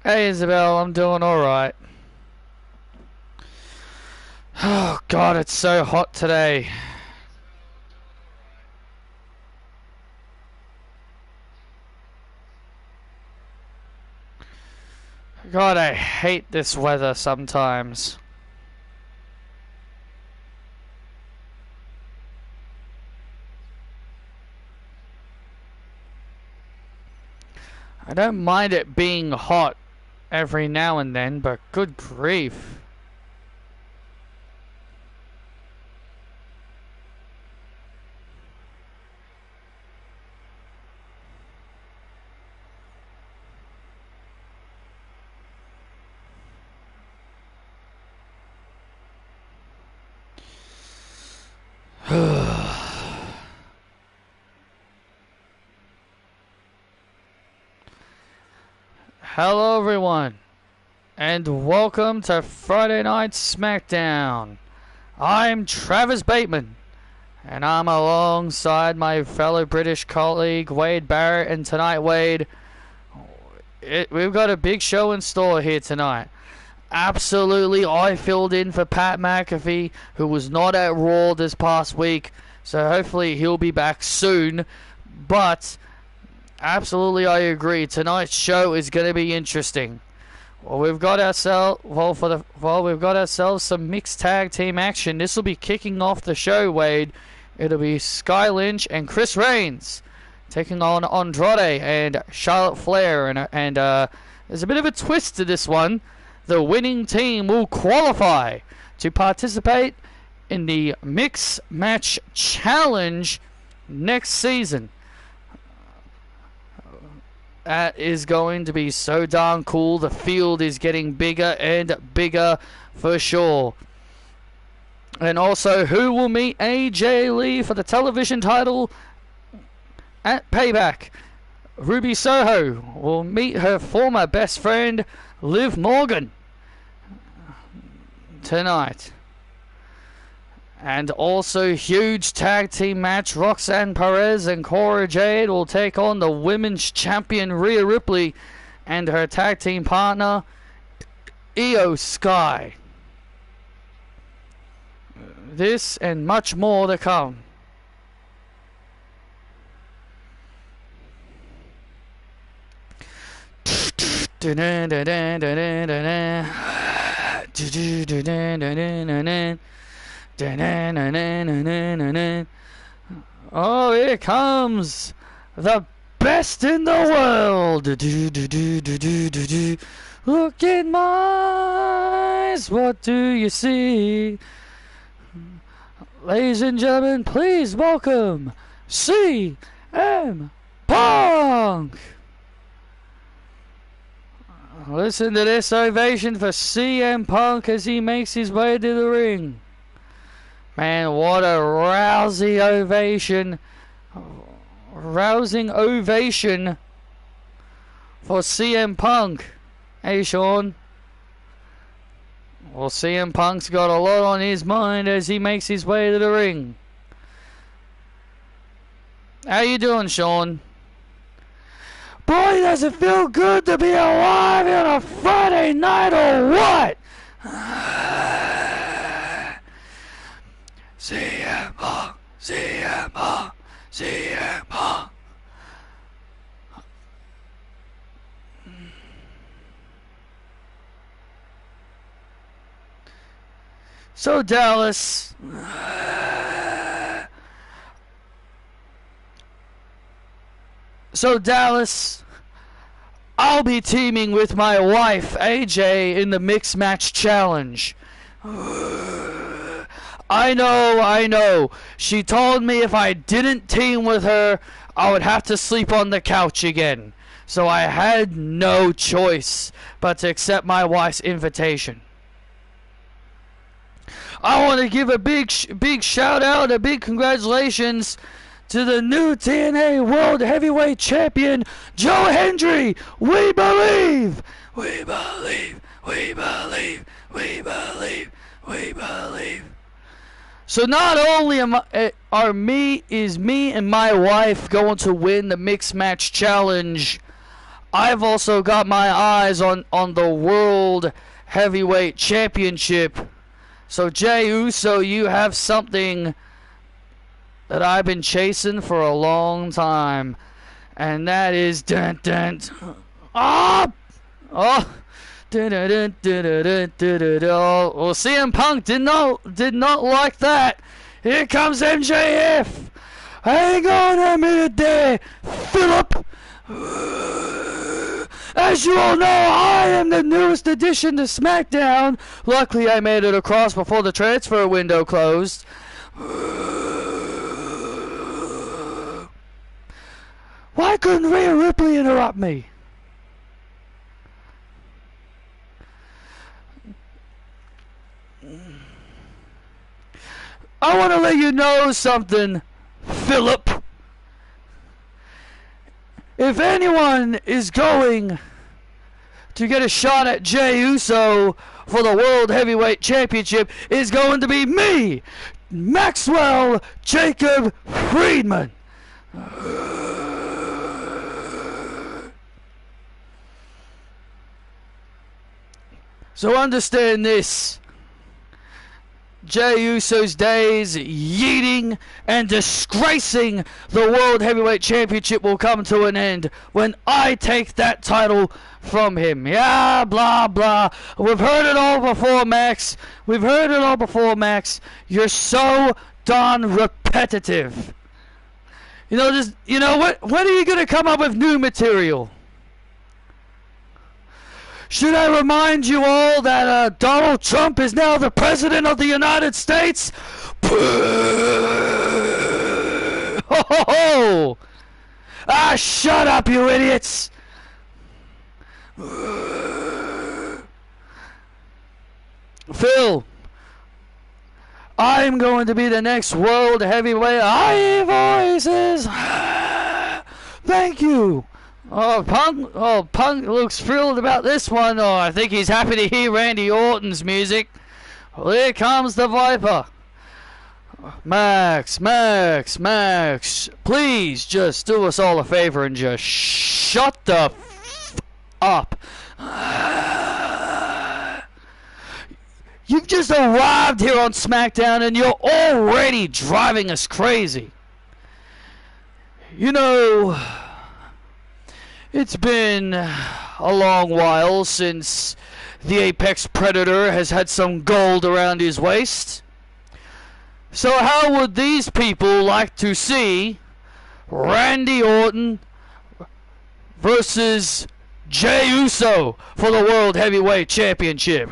Hey Isabel, I'm doing alright. Oh god, it's so hot today. God, I hate this weather sometimes. I don't mind it being hot every now and then, but good grief. Hello everyone, and welcome to Friday Night SmackDown. I'm Travis Bateman, and I'm alongside my fellow British colleague Wade Barrett, and tonight, Wade, we've got a big show in store here tonight. Absolutely, I filled in for Pat McAfee, who was not at Raw this past week, so hopefully he'll be back soon, but absolutely, I agree. Tonight's show is going to be interesting. We've got ourselves some mixed tag team action. This will be kicking off the show, Wade. It'll be Sky Lynch and Chris Reigns taking on Andrade and Charlotte Flair, and there's a bit of a twist to this one. The winning team will qualify to participate in the Mixed Match Challenge next season. That is going to be so darn cool. The field is getting bigger and bigger for sure. And also, who will meet AJ Lee for the television title at Payback? Ruby Soho will meet her former best friend, Liv Morgan, tonight. And also, huge tag team match. Roxanne Perez and Cora Jade will take on the women's champion Rhea Ripley and her tag team partner Io Sky. This and much more to come. Oh, here comes the best in the world. Look in my eyes, what do you see? Ladies and gentlemen, please welcome CM Punk. Listen to this ovation for CM Punk as he makes his way to the ring. Man, what a rousing ovation for CM Punk. Hey, Sean. Well, CM Punk's got a lot on his mind as he makes his way to the ring. How you doing, Sean? Boy, does it feel good to be alive on a Friday night or what? CM Punk, CM Punk, CM Punk. So Dallas, I'll be teaming with my wife AJ in the Mixed Match Challenge. I know. She told me if I didn't team with her, I would have to sleep on the couch again. So I had no choice but to accept my wife's invitation. I want to give a big shout out, a big congratulations to the new TNA World Heavyweight Champion, Joe Hendry. We believe! We believe! We believe! We believe! We believe! So not only is me and my wife going to win the Mixed Match Challenge, I've also got my eyes on the World Heavyweight Championship. So Jey Uso, you have something that I've been chasing for a long time, and that is dun dun. Ah! Oh! Dun, dun, dun, dun, dun, dun, dun, dun. Well, CM Punk did not like that. Here comes MJF. Hang on a minute there, Philip. As you all know, I am the newest addition to SmackDown. Luckily, I made it across before the transfer window closed. Why couldn't Rhea Ripley interrupt me? I want to let you know something, Philip. If anyone is going to get a shot at Jey Uso for the World Heavyweight Championship, is going to be me, Maxwell Jacob Friedman. So understand this. Jey Uso's days yeeting and disgracing the World Heavyweight Championship will come to an end when I take that title from him. Yeah, blah, blah. We've heard it all before, Max. We've heard it all before, Max. You're so darn repetitive. You know, what? When are you going to come up with new material? Should I remind you all that Donald Trump is now the President of the United States? Ho! Ah, shut up, you idiots! Phil, I'm going to be the next World Heavyweight. I voices! Thank you! Punk looks thrilled about this one. Oh, I think he's happy to hear Randy Orton's music. Well, here comes the Viper. Max, please just do us all a favor and just shut the up. You've just arrived here on SmackDown and you're already driving us crazy. You know, it's been a long while since the Apex Predator has had some gold around his waist. So how would these people like to see Randy Orton versus Jey Uso for the World Heavyweight Championship?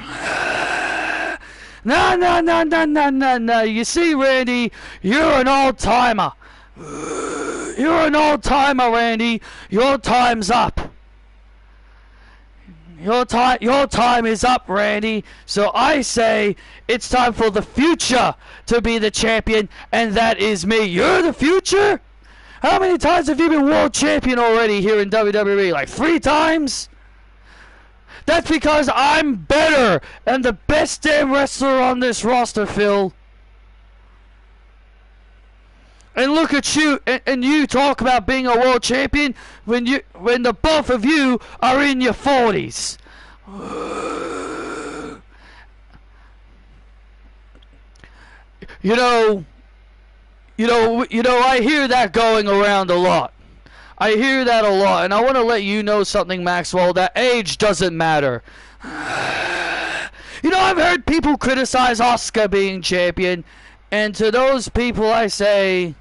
No. You see, Randy, you're an old-timer. You're an old-timer, Randy. Your time's up. Your time is up, Randy. So I say it's time for the future to be the champion, and that is me. You're the future? How many times have you been world champion already here in WWE? Like 3 times? That's because I'm better and the best damn wrestler on this roster, Phil. And look at you, and you talk about being a world champion when the both of you are in your 40s. You know, I hear that going around a lot. I hear that a lot, and I want to let you know something, Maxwell, that age doesn't matter. You know, I've heard people criticize Asuka being champion, and to those people I say,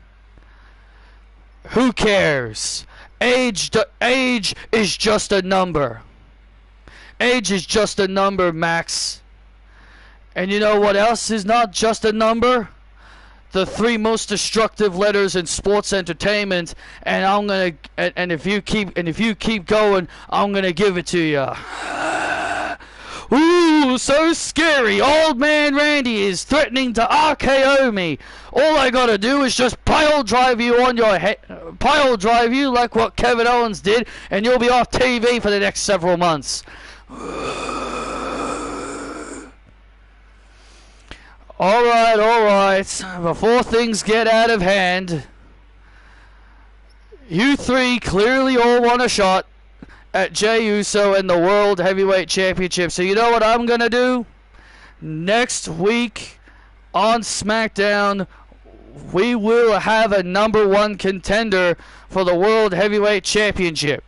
who cares? Age is just a number. Age is just a number, Max. And you know what else is not just a number? The 3 most destructive letters in sports entertainment, and I'm gonna and if you keep going, I'm gonna give it to you. Ooh, so scary! Old man Randy is threatening to RKO me. All I gotta do is just pile drive you on your head, pile drive you like what Kevin Owens did, and you'll be off TV for the next several months. Alright. Before things get out of hand, you 3 clearly all want a shot at Jey Uso and the World Heavyweight Championship. So you know what I'm going to do? Next week on SmackDown, we will have a number 1 contender for the World Heavyweight Championship.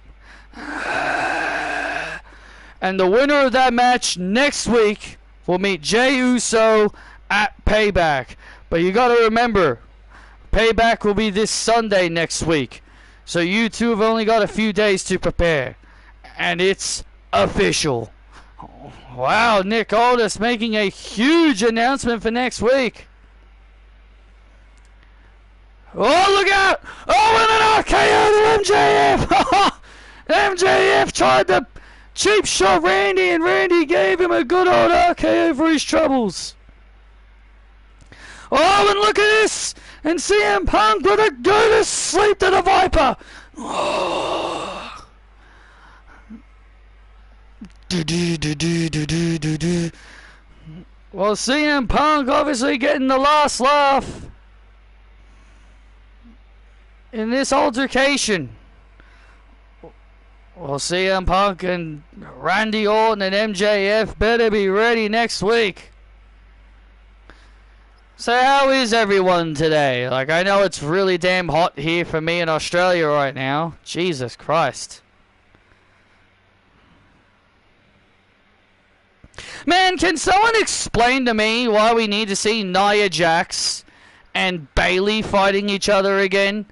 And the winner of that match next week will meet Jey Uso at Payback. But you got to remember, Payback will be this Sunday next week. So you 2 have only got a few days to prepare. And it's official. Wow, Nick Aldis making a huge announcement for next week. Oh, look out! Oh, and an RKO to MJF! MJF tried to cheap shot Randy, and Randy gave him a good old RKO for his troubles. Oh, and look at this! And CM Punk with a go to sleep to the Viper! Oh. Well, CM Punk obviously getting the last laugh in this altercation. Well, CM Punk and Randy Orton and MJF better be ready next week. So how is everyone today? Like, I know it's really damn hot here for me in Australia right now. Jesus Christ. Man, can someone explain to me why we need to see Nia Jax and Bayley fighting each other again?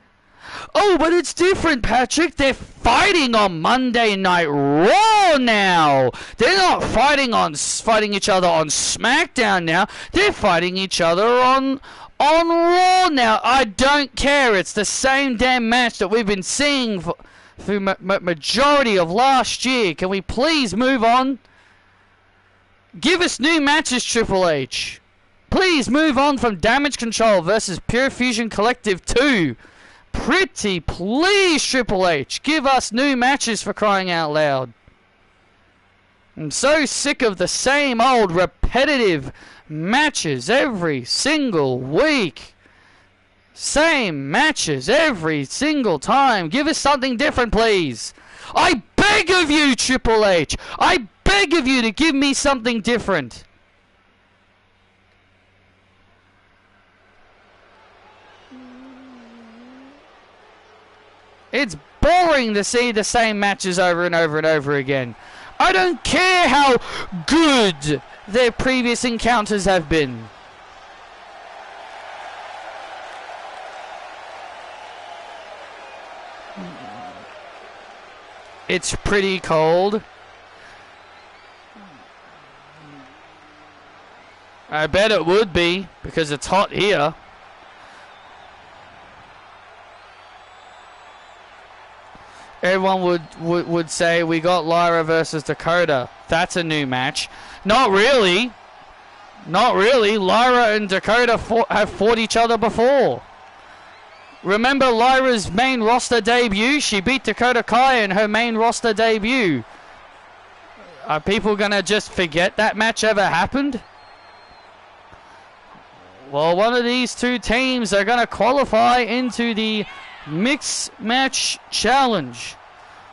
Oh, but it's different, Patrick. They're fighting on Monday Night Raw now. They're not fighting each other on SmackDown now. They're fighting each other on Raw now. I don't care. It's the same damn match that we've been seeing through majority of last year. Can we please move on? Give us new matches, Triple H. Please move on from Damage Control versus Pure Fusion Collective 2. Pretty please, Triple H. Give us new matches, for crying out loud. I'm so sick of the same old repetitive matches every single week. Same matches every single time. Give us something different, please. I beg of you, Triple H. I beg of you to give me something different. It's boring to see the same matches over and over and over again. I don't care how good their previous encounters have been. It's pretty cold. I bet it would be, because it's hot here. Everyone would say we got Lyra versus Dakota. That's a new match. Not really. Not really. Lyra and Dakota have fought each other before. Remember Lyra's main roster debut? She beat Dakota Kai in her main roster debut. Are people going to just forget that match ever happened? Well, one of these two teams are going to qualify into the Mixed Match Challenge.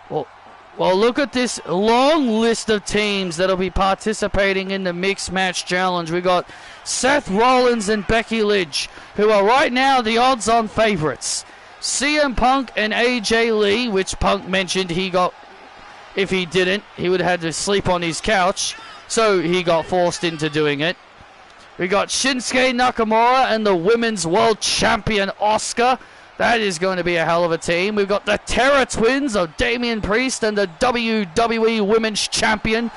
Well, look at this long list of teams that'll be participating in the Mixed Match Challenge. We got Seth Rollins and Becky Lynch, who are right now the odds-on favorites. CM Punk and AJ Lee, which Punk mentioned he got, if he didn't, he would have had to sleep on his couch, so he got forced into doing it. We got Shinsuke Nakamura and the Women's World Champion Asuka. That is going to be a hell of a team. We've got the Terror Twins of Damian Priest and the WWE Women's Champion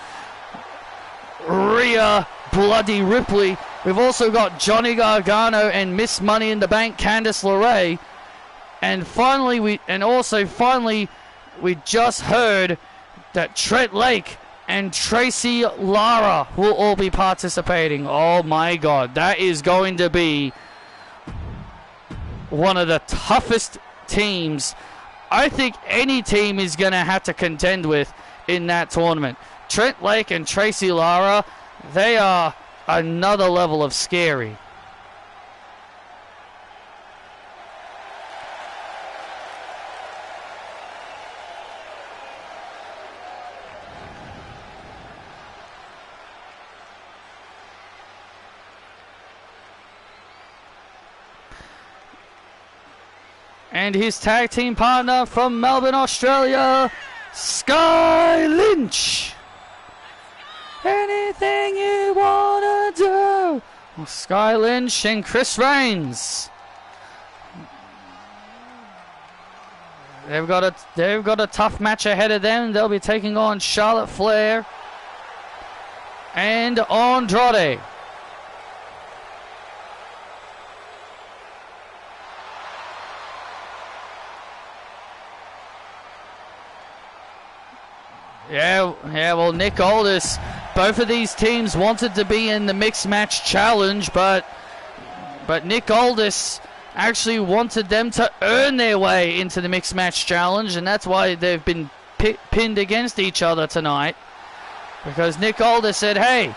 Rhea Bloody Ripley. We've also got Johnny Gargano and Miss Money in the Bank, Candice LeRae. And finally, we just heard that Trent Lake and Tracy Lara will all be participating. Oh my God, that is going to be one of the toughest teams I think any team is going to have to contend with in that tournament. Trent Lake and Tracy Lara, they are another level of scary. And his tag team partner from Melbourne, Australia, Sky Lynch. Anything you wanna do. Well, Sky Lynch and Chris Reigns. They've got a tough match ahead of them. They'll be taking on Charlotte Flair and Andrade. Yeah, well, Nick Aldis, both of these teams wanted to be in the Mixed Match Challenge, but Nick Aldis actually wanted them to earn their way into the Mixed Match Challenge, and that's why they've been pinned against each other tonight. Because Nick Aldis said, hey,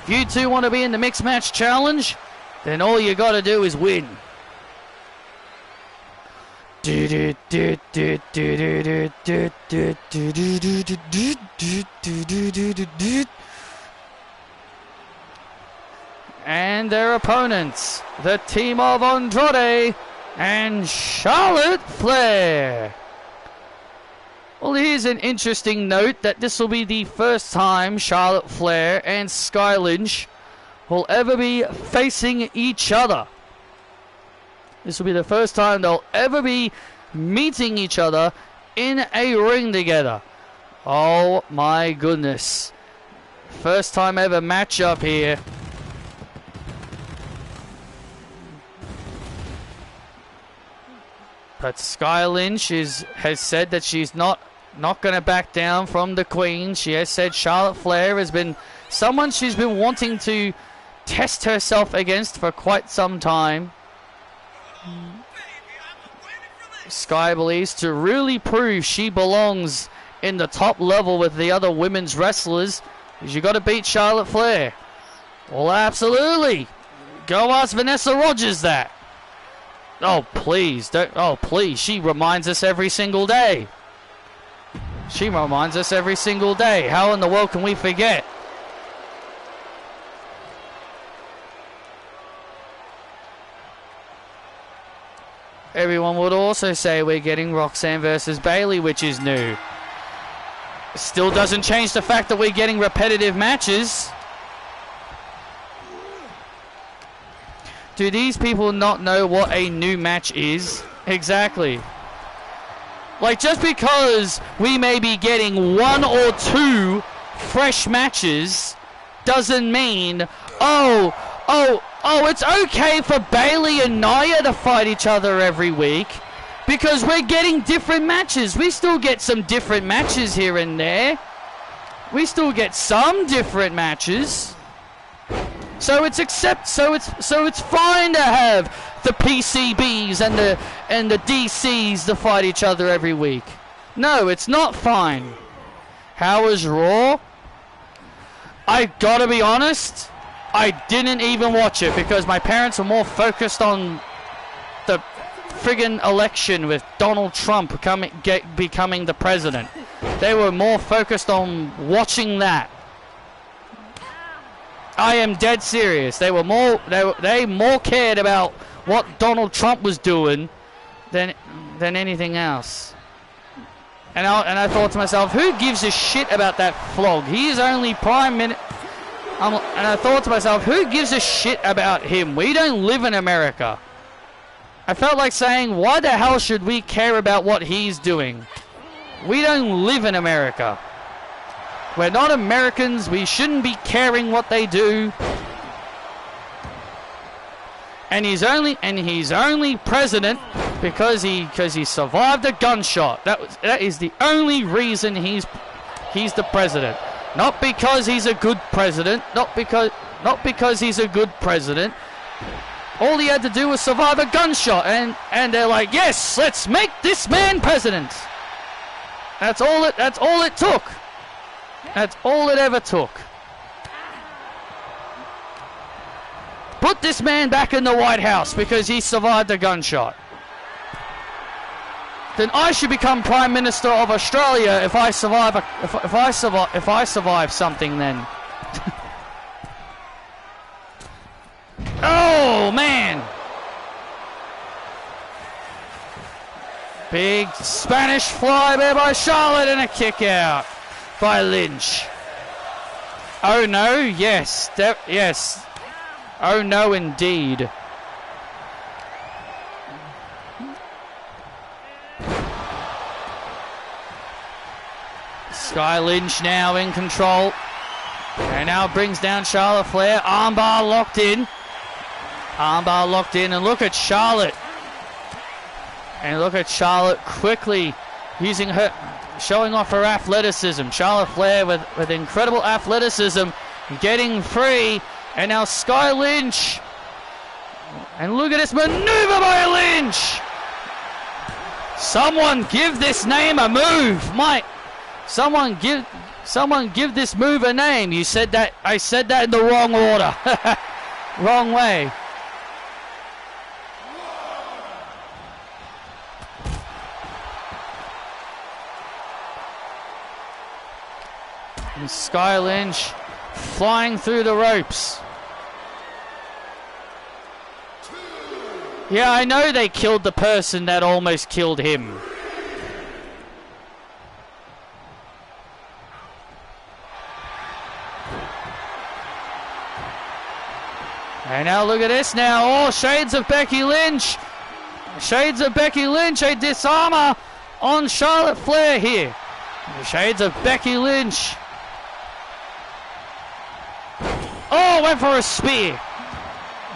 if you two want to be in the Mixed Match Challenge, then all you got to do is win. And their opponents, the team of Andrade and Charlotte Flair. Well, here's an interesting note that this will be the first time Charlotte Flair and Sky Lynch will ever be facing each other. This will be the first time they'll ever be meeting each other in a ring together. Oh my goodness. First time ever matchup here. But Sky Lynch has said that she's not going to back down from the Queen. She has said Charlotte Flair has been someone she's been wanting to test herself against for quite some time. Sky believes to really prove she belongs in the top level with the other women's wrestlers is you got to beat Charlotte Flair. Well, absolutely. Go ask Vanessa Rogers that. Oh, please. Don't. Oh, please. She reminds us every single day. She reminds us every single day. How in the world can we forget? Everyone would also say we're getting Roxanne versus Bayley, which is new. Still doesn't change the fact that we're getting repetitive matches. Do these people not know what a new match is? Exactly. Like, just because we may be getting 1 or 2 fresh matches doesn't mean, it's okay for Bayley and Nia to fight each other every week because we're getting different matches. We still get some different matches here and there. We still get some different matches. So it's fine to have the PCBs and the DCs to fight each other every week. No, it's not fine. How was Raw? I gotta be honest, I didn't even watch it because my parents were more focused on the friggin' election with Donald Trump becoming the president. They were more focused on watching that. I am dead serious. They more cared about what Donald Trump was doing than anything else. And I thought to myself, who gives a shit about that flog? He is only prime minister. And I thought to myself, who gives a shit about him? We don't live in America. I felt like saying, why the hell should we care about what he's doing? We don't live in America. We're not Americans. We shouldn't be caring what they do. And he's only president because he survived a gunshot. That is the only reason he's the president. Not because he's a good president. Not because he's a good president. All he had to do was survive a gunshot, and they're like, yes, let's make this man president. That's all it took. That's all it ever took. Put this man back in the White House because he survived a gunshot. Then I should become Prime Minister of Australia if I survive something then. Oh man! Big Spanish fly there by Charlotte and a kick out by Lynch. Oh no, yes, yes. Oh no, indeed. Sky Lynch now in control. And now brings down Charlotte Flair. Armbar locked in. Armbar locked in. And look at Charlotte. And look at Charlotte quickly using her, showing off her athleticism. Charlotte Flair with incredible athleticism, getting free. And now Sky Lynch. And look at this maneuver by Lynch. Someone give this name a move. Someone give this move a name. You said that. I said that in the wrong order. Wrong way. And Sky Lynch flying through the ropes. Yeah, I know they killed the person that almost killed him. And now look at this now. Oh, shades of Becky Lynch. Shades of Becky Lynch. A disarmer on Charlotte Flair here. Shades of Becky Lynch. Oh, went for a spear.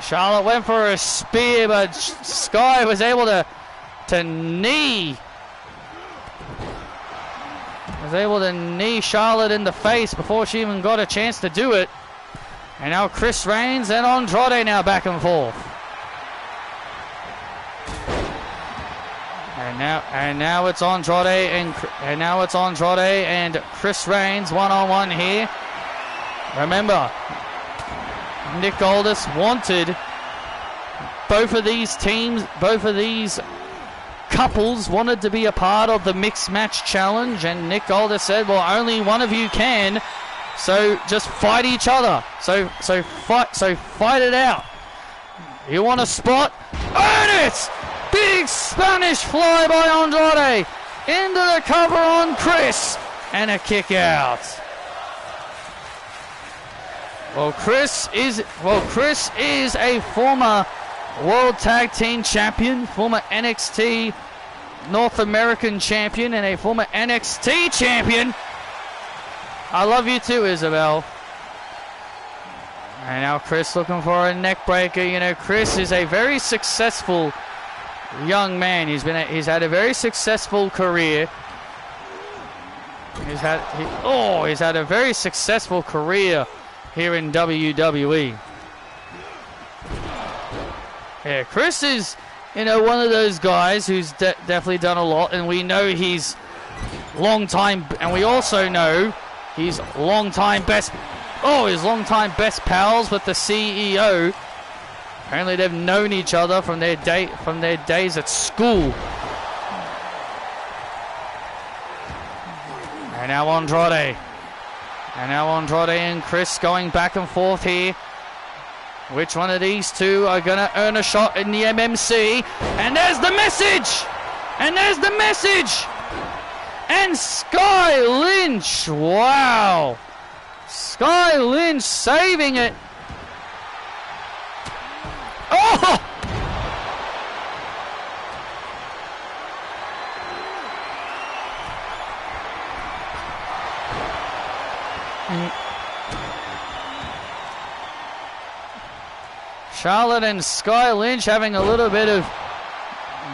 Charlotte went for a spear, but Sky was able to knee. Was able to knee Charlotte in the face before she even got a chance to do it. And now Chris Reigns and Andrade now back and forth. And now it's Andrade and Chris Reigns one-on-one here. Remember, Nick Aldis wanted both of these teams, both of these couples wanted to be a part of the mixed match challenge, and Nick Aldis said, well, only one of you can, so just fight each other. So fight it out. You want a spot? Earn it! Big Spanish fly by Andrade into the cover on Chris and a kick out. Well, Chris is a former World Tag Team Champion, former NXT North American Champion, and a former NXT Champion. I love you too, Isabel. And now Chris looking for a neck breaker. You know, Chris is a very successful young man. He's had a very successful career. He's had a very successful career here in WWE. Yeah, Chris is, you know, one of those guys who's definitely done a lot, and we know he's long time, and we also know he's longtime best pals with the CEO. Apparently they've known each other from their days at school. And now Andrade. And now Andrade and Chris going back and forth here. Which one of these two are going to earn a shot in the MMC? And there's the message! And there's the message! And Sky Lynch, wow! Sky Lynch saving it. Oh! Charlotte and Sky Lynch having a little bit of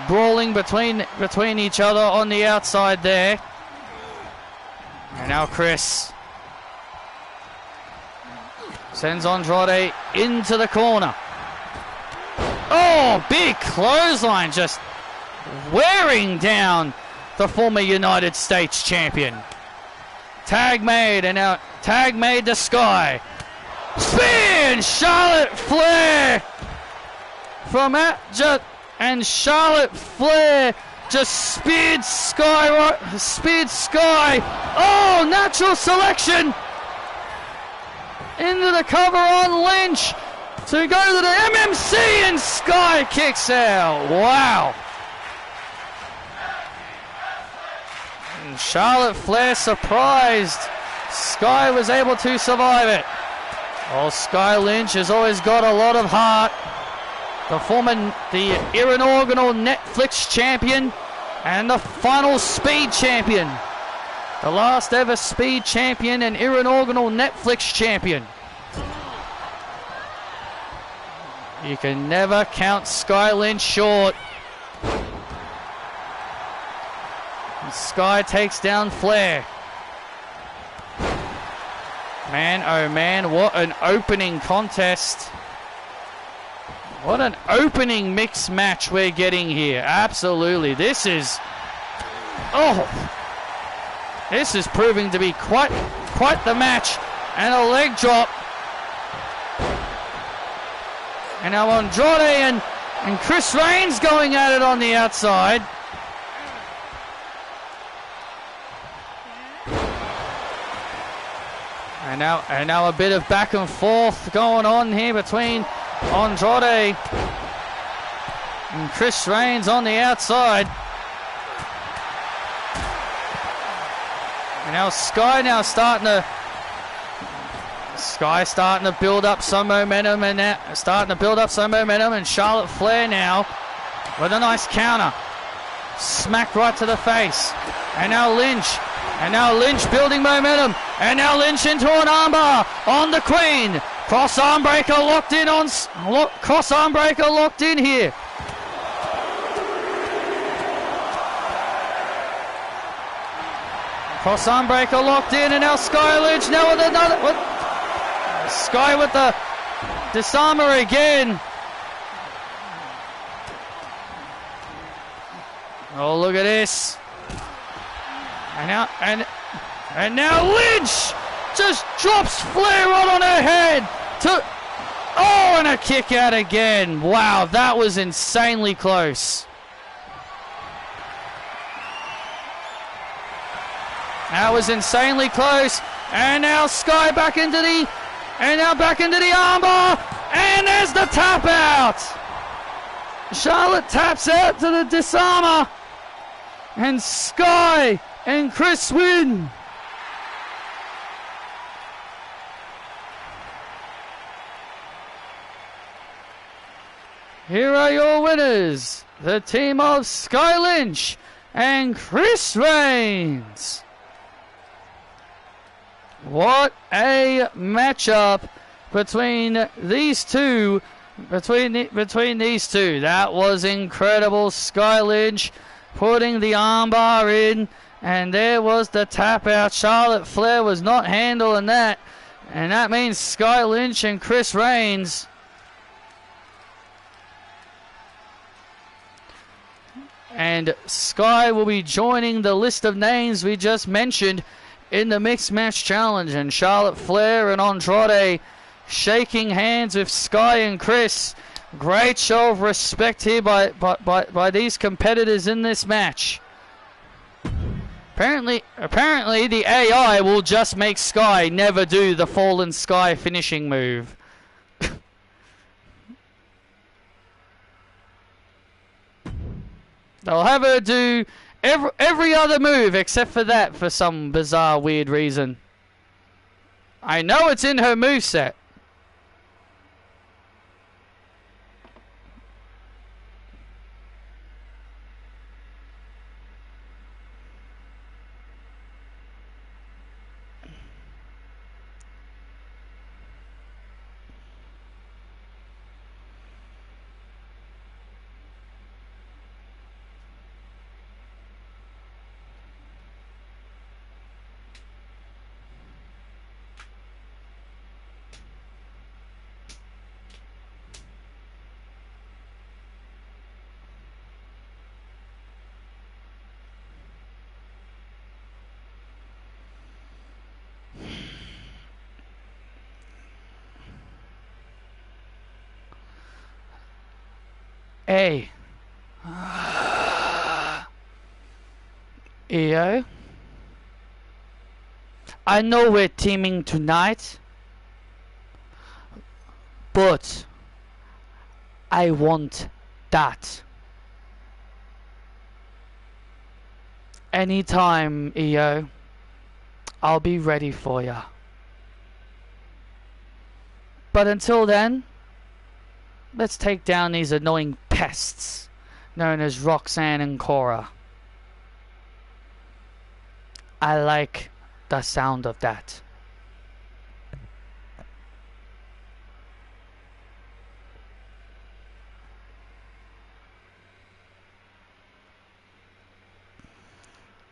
brawling between each other on the outside there. And now Chris sends Andrade into the corner. Oh, big clothesline, just wearing down the former United States champion. Tag made, and now tag made to Sky. Spin! Charlotte Flair from and Charlotte Flair just speared Sky. Oh, natural selection into the cover on Lynch to go to the MMC, and Sky kicks out. Wow. And Charlotte Flair surprised. Sky was able to survive it. Oh, Sky Lynch has always got a lot of heart. The inaugural Netflix champion and the final Speed champion. The last ever Speed champion and inaugural Netflix champion. You can never count Sky Lynch short. And Sky takes down Flair. Man, oh man, what an opening contest. What an opening mixed match we're getting here. Absolutely. This is proving to be quite the match. And a leg drop. And now Andrade and Chris Reigns going at it on the outside. And now a bit of back and forth going on here between Andrade and Chris Reigns on the outside. And now Sky starting to build up some momentum, and Charlotte Flair now with a nice counter. Smack right to the face. And now Lynch building momentum. And now Lynch into an armbar on the Queen. Cross arm breaker locked in here. Cross arm breaker locked in, and now Sky Lynch now with Sky with the disarmer again. Oh, look at this. And now Lynch just drops Flair right on her head. And a kick out again. Wow, that was insanely close. That was insanely close. And now Sky back into the armbar. And there's the tap out. Charlotte taps out to the disarmer. And Sky and Chris win. Here are your winners, the team of Sky Lynch and Chris Reigns. What a matchup between these two. Between these two, that was incredible. Sky Lynch putting the armbar in, and there was the tap out. Charlotte Flair was not handling that, and that means Sky Lynch and Chris Reigns and Sky will be joining the list of names we just mentioned in the Mixed Match Challenge. And Charlotte Flair and Andrade shaking hands with Sky and Chris. Great show of respect here by these competitors in this match. Apparently the AI will just make Sky never do the Fallen Sky finishing move. They'll have her do every other move except for that for some bizarre, weird reason. I know it's in her moveset. Hey. Io? I know we're teaming tonight, but I want that. Anytime, Io, I'll be ready for ya. But until then, let's take down these annoying pests known as Roxanne and Cora. I like the sound of that.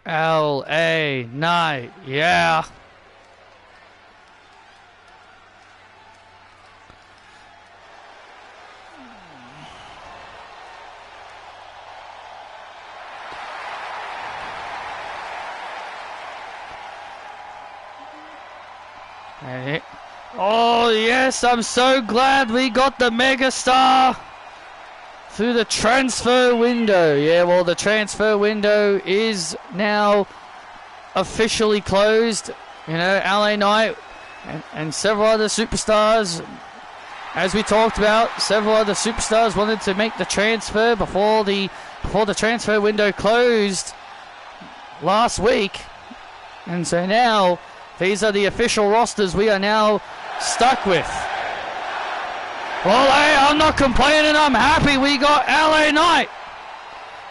LA Knight, yeah. Hey. Oh yes, I'm so glad we got the megastar through the transfer window. Yeah, well, the transfer window is now officially closed. You know, LA Knight and several other superstars, as we talked about, several other superstars wanted to make the transfer before the transfer window closed last week. And so now these are the official rosters we are now stuck with. Well, hey, I'm not complaining. I'm happy we got LA Knight,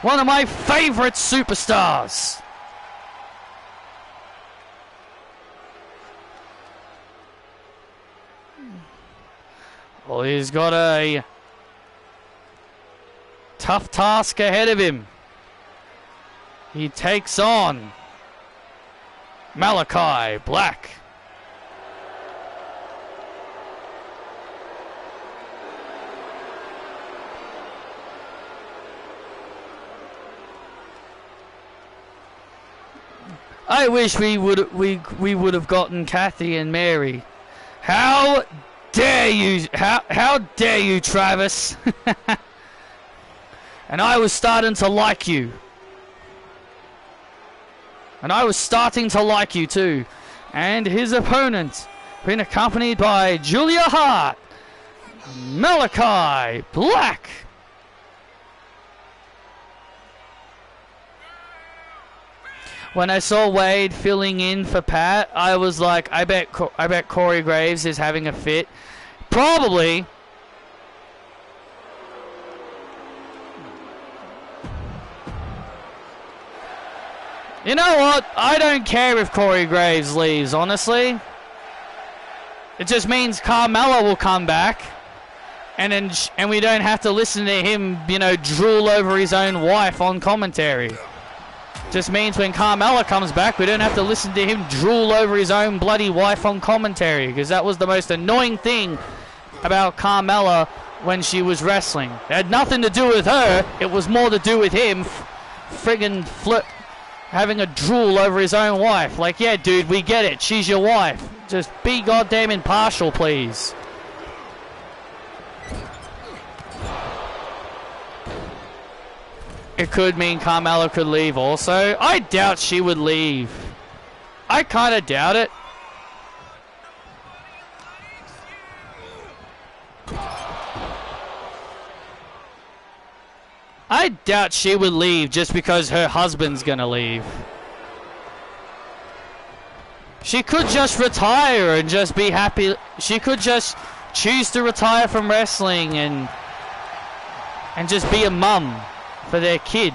one of my favorite superstars. Well, he's got a tough task ahead of him. He takes on Malachi Black. I wish we would have gotten Kathy and Mary. How dare you? How dare you, Travis? And I was starting to like you. And I was starting to like you too. And his opponent, been accompanied by Julia Hart, Malachi Black. When I saw Wade filling in for Pat, I was like, I bet Corey Graves is having a fit. Probably. You know what? I don't care if Corey Graves leaves, honestly. It just means Carmella will come back, and we don't have to listen to him, you know, drool over his own wife on commentary. Just means when Carmella comes back, we don't have to listen to him drool over his own bloody wife on commentary, because that was the most annoying thing about Carmella when she was wrestling. It had nothing to do with her. It was more to do with him friggin' having a drool over his own wife. Like, yeah, dude, we get it. She's your wife. Just be goddamn impartial, please. It could mean Carmella could leave also. I doubt she would leave. I kind of doubt it. I doubt she would leave just because her husband's gonna leave. She could just retire and just be happy. She could just choose to retire from wrestling and just be a mum for their kid.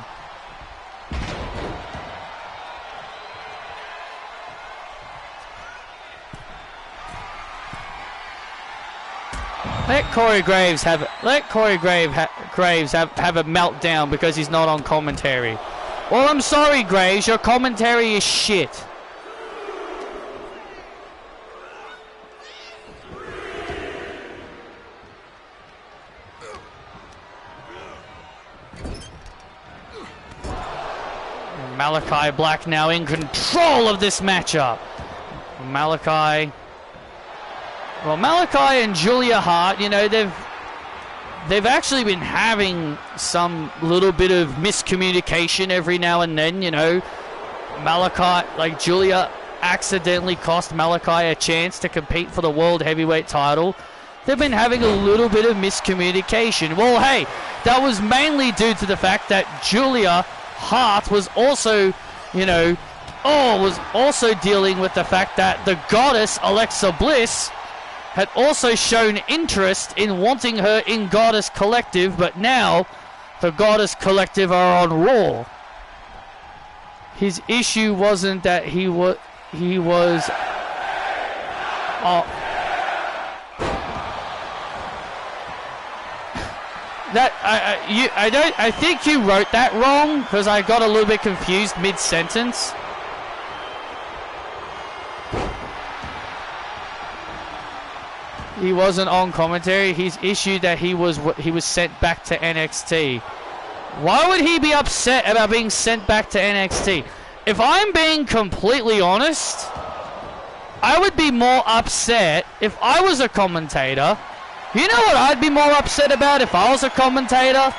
Let Corey Graves have a meltdown because he's not on commentary. Well, I'm sorry, Graves, your commentary is shit. Malachi Black now in control of this matchup. Malachi and Julia Hart, you know, they've actually been having some little bit of miscommunication every now and then, you know. Malachi, like Julia accidentally cost Malachi a chance to compete for the World Heavyweight title. They've been having a little bit of miscommunication. Well, hey, that was mainly due to the fact that Julia Hart was also, you know, was also dealing with the fact that the goddess Alexa Bliss had also shown interest in wanting her in Goddess Collective, but now the Goddess Collective are on Raw. His issue wasn't that he was I think you wrote that wrong, because I got a little bit confused mid-sentence. He wasn't on commentary. His issue that he was sent back to NXT. Why would he be upset about being sent back to NXT? If I'm being completely honest, I would be more upset if I was a commentator. You know what I'd be more upset about if I was a commentator?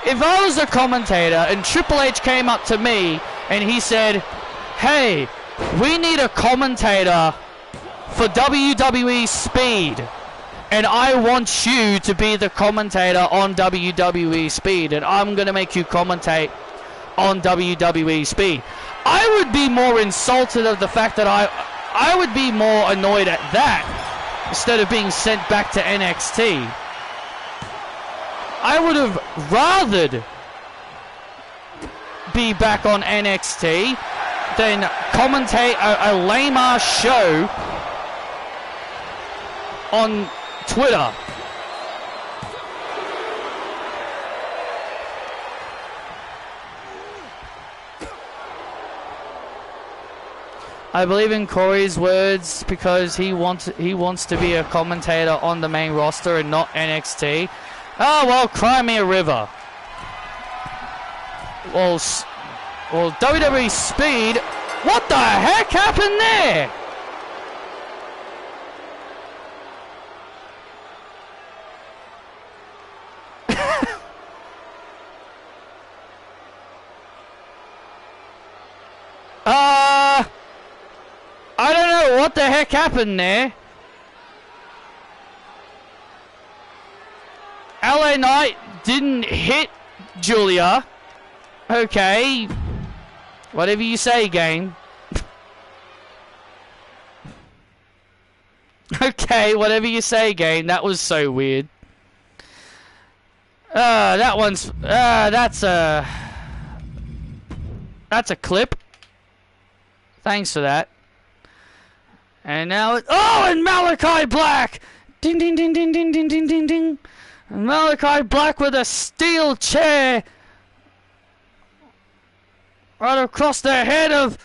If I was a commentator and Triple H came up to me and he said, "Hey, we need a commentator for WWE Speed, and I want you to be the commentator on WWE Speed, and I'm going to make you commentate on WWE Speed." I would be more insulted of the fact that I would be more annoyed at that instead of being sent back to NXT. I would have rathered be back on NXT than commentate a lame-ass show on Twitter. I believe in Corey's words because he wants to be a commentator on the main roster and not NXT. Oh, well, cry me a river. Well, WWE Speed, what the heck happened there? I don't know what the heck happened there. LA Knight didn't hit Julia. Okay. Whatever you say, game. Okay, whatever you say, game. That was so weird. That's a clip. Thanks for that. And now and Malachi Black! Ding ding ding ding ding ding ding ding ding. And Malachi Black with a steel chair right across the head of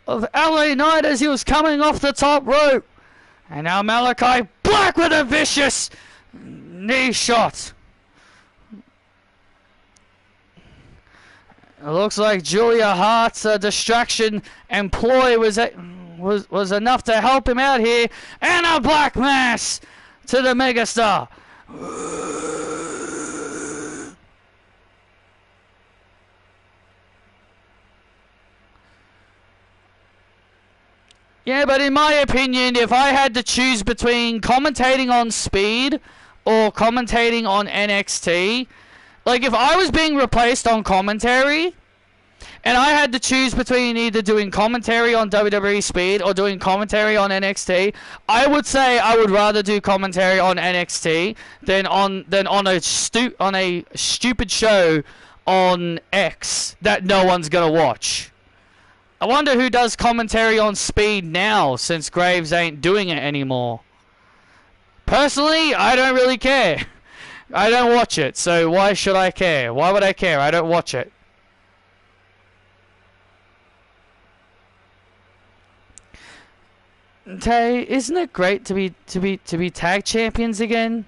LA Knight as he was coming off the top rope. And now Malachi Black with a vicious knee shot. It looks like Julia Hart's distraction and ploy was enough to help him out here. And a black mass to the megastar. Yeah, but in my opinion, if I had to choose between commentating on Speed or commentating on NXT, like if I was being replaced on commentary and I had to choose between either doing commentary on WWE Speed or doing commentary on NXT, I would say I would rather do commentary on NXT than on a stupid show on X that no one's gonna watch. I wonder who does commentary on Speed now since Graves ain't doing it anymore. Personally, I don't really care. I don't watch it, so why should I care? Why would I care? I don't watch it. Tay, isn't it great to be tag champions again?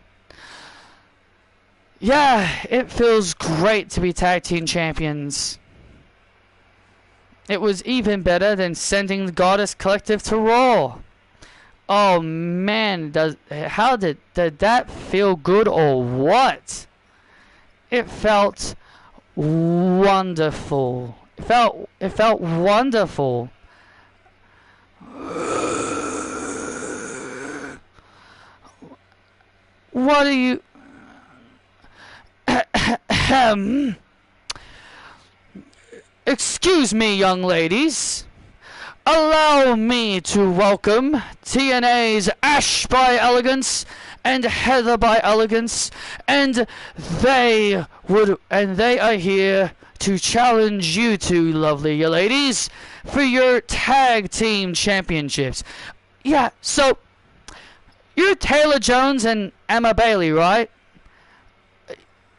Yeah, it feels great to be tag team champions. It was even better than sending the Goddess Collective to Raw. Oh man, how did that feel good or what? It felt wonderful. It felt wonderful. What are you? Excuse me, young ladies. Allow me to welcome TNA's Ash by Elegance and Heather by Elegance, and they are here to challenge you two lovely ladies for your tag team championships. Yeah, so you're Taylor Jones and Emma Bailey, right?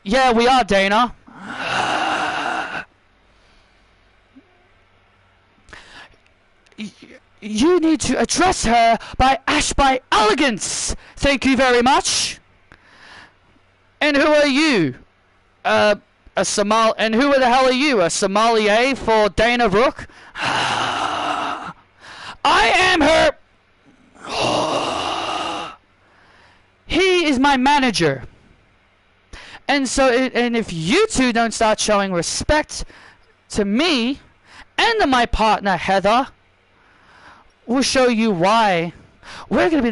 Yeah, we are, Dana. You need to address her by Ash by Elegance. Thank you very much. And who are you? And who the hell are you? A sommelier for Dana Brooke? I am her. He is my manager. And if you two don't start showing respect to me and to my partner Heather, we'll show you why we're gonna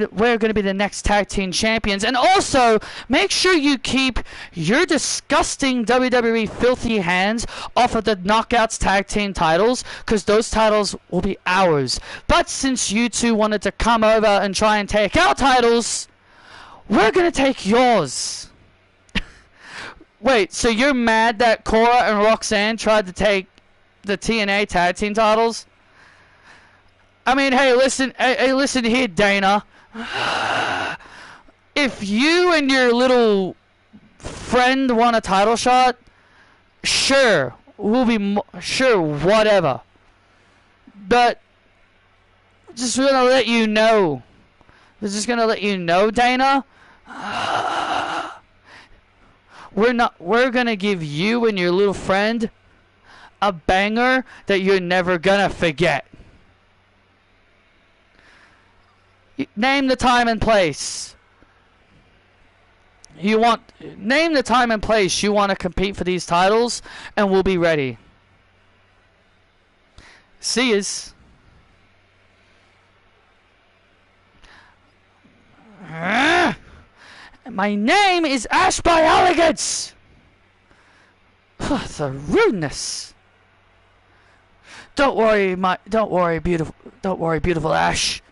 be the next tag team champions. And also, make sure you keep your disgusting WWE filthy hands off of the Knockouts tag team titles, because those titles will be ours. But since you two wanted to come over and try and take our titles, we're gonna take yours. Wait, so you're mad that Cora and Roxanne tried to take the TNA tag team titles? I mean, hey, listen here, Dana. If you and your little friend want a title shot, sure, sure, whatever. But just gonna let you know. Dana. We're gonna give you and your little friend a banger that you're never gonna forget. Name the time and place. Name the time and place you want to compete for these titles, and we'll be ready. See yous. My name is Ash by Elegance. The rudeness. Don't worry, beautiful Ash.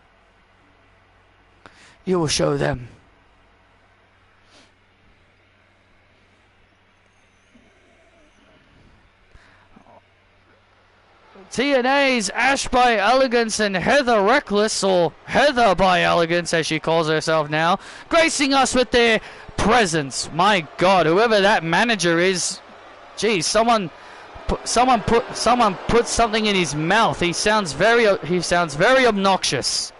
You will show them. TNA's Ash by Elegance and Heather Reckless, or Heather by Elegance as she calls herself now, gracing us with their presence. My God, whoever that manager is, geez, someone put something in his mouth. He sounds very obnoxious.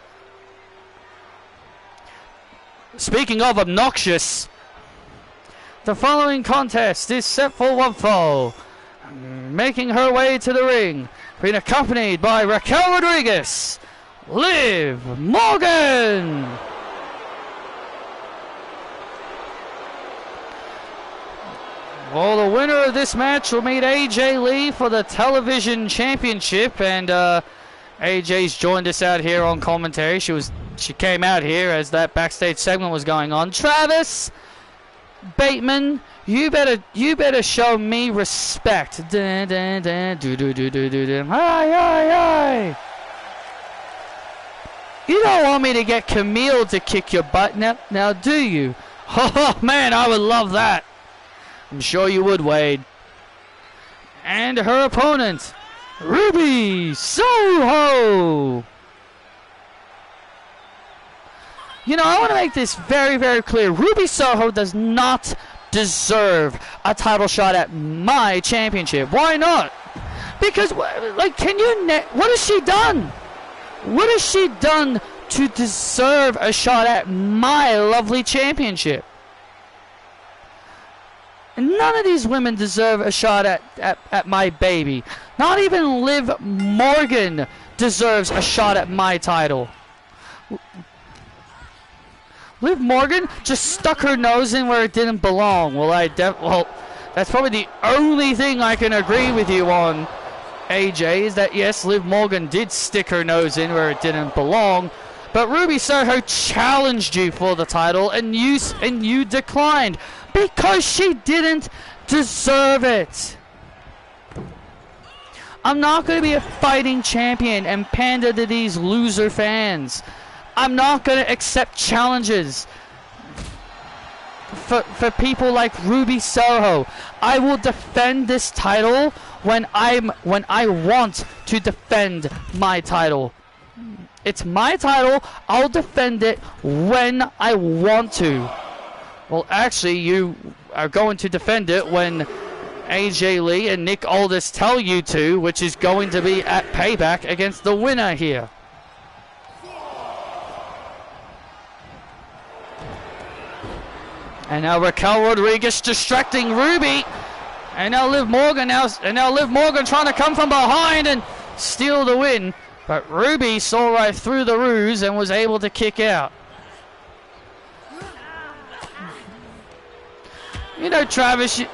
Speaking of obnoxious, the following contest is set for one fall. Making her way to the ring, being accompanied by Raquel Rodriguez, Liv Morgan. Well, the winner of this match will meet AJ Lee for the television championship, and AJ's joined us out here on commentary. She came out here as that backstage segment was going on. Travis Bateman, you better show me respect. Hi, hi, hi. You don't want me to get Camille to kick your butt now, do you? Oh man, I would love that. I'm sure you would, Wade. And her opponent, Ruby Soho. You know, I want to make this very, very clear. Ruby Soho does not deserve a title shot at my championship. Why not? Because, like, what has she done? What has she done to deserve a shot at my lovely championship? None of these women deserve a shot at my baby. Not even Liv Morgan deserves a shot at my title. Liv Morgan just stuck her nose in where it didn't belong. Well, that's probably the only thing I can agree with you on, AJ, is that yes, Liv Morgan did stick her nose in where it didn't belong, but Ruby Soho challenged you for the title and you declined because she didn't deserve it. I'm not going to be a fighting champion and pander to these loser fans. I'm not going to accept challenges for people like Ruby Soho. I will defend this title when I want to defend my title. It's my title. I'll defend it when I want to. Well, actually, you are going to defend it when AJ Lee and Nick Aldis tell you to, which is going to be at Payback against the winner here. And now Raquel Rodriguez distracting Ruby. And now Liv Morgan trying to come from behind and steal the win. But Ruby saw right through the ruse and was able to kick out. Travis, you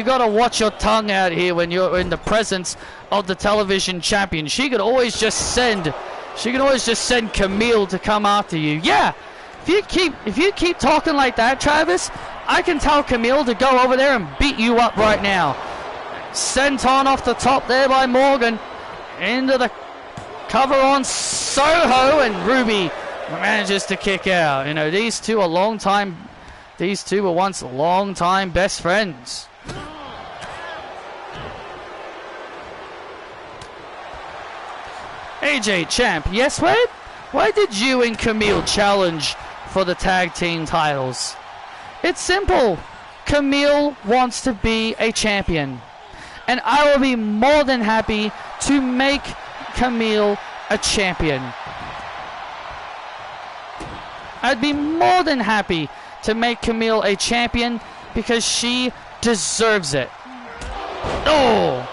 got to watch your tongue out here when you're in the presence of the television champion. She could always just send Camille to come after you. Yeah, if you keep talking like that, Travis, I can tell Camille to go over there and beat you up right now. Sent on off the top there by Morgan into the cover on Soho, and Ruby manages to kick out. These two were once long-time best friends. AJ Champ, yes, Wade? Why did you and Camille challenge for the tag team titles? It's simple. Camille wants to be a champion. And I will be more than happy to make Camille a champion. I'd be more than happy to make Camille a champion because she deserves it. Oh!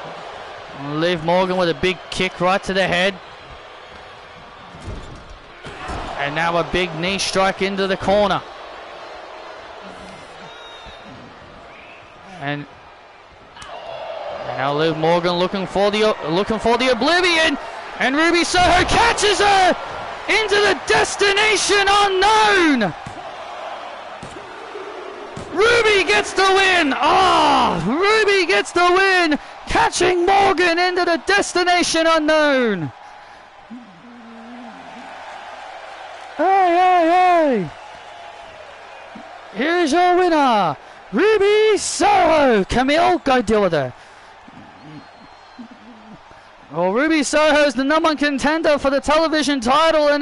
Liv Morgan with a big kick right to the head. And now a big knee strike into the corner. And now Liv Morgan looking for the Oblivion, and Ruby Soho catches her into the destination unknown. Ruby gets the win. Ruby gets the win, catching Morgan into the destination unknown. Hey! Here's your winner, Ruby Soho. Camille, go deal with her. Well, Ruby Soho is the #1 contender for the television title, and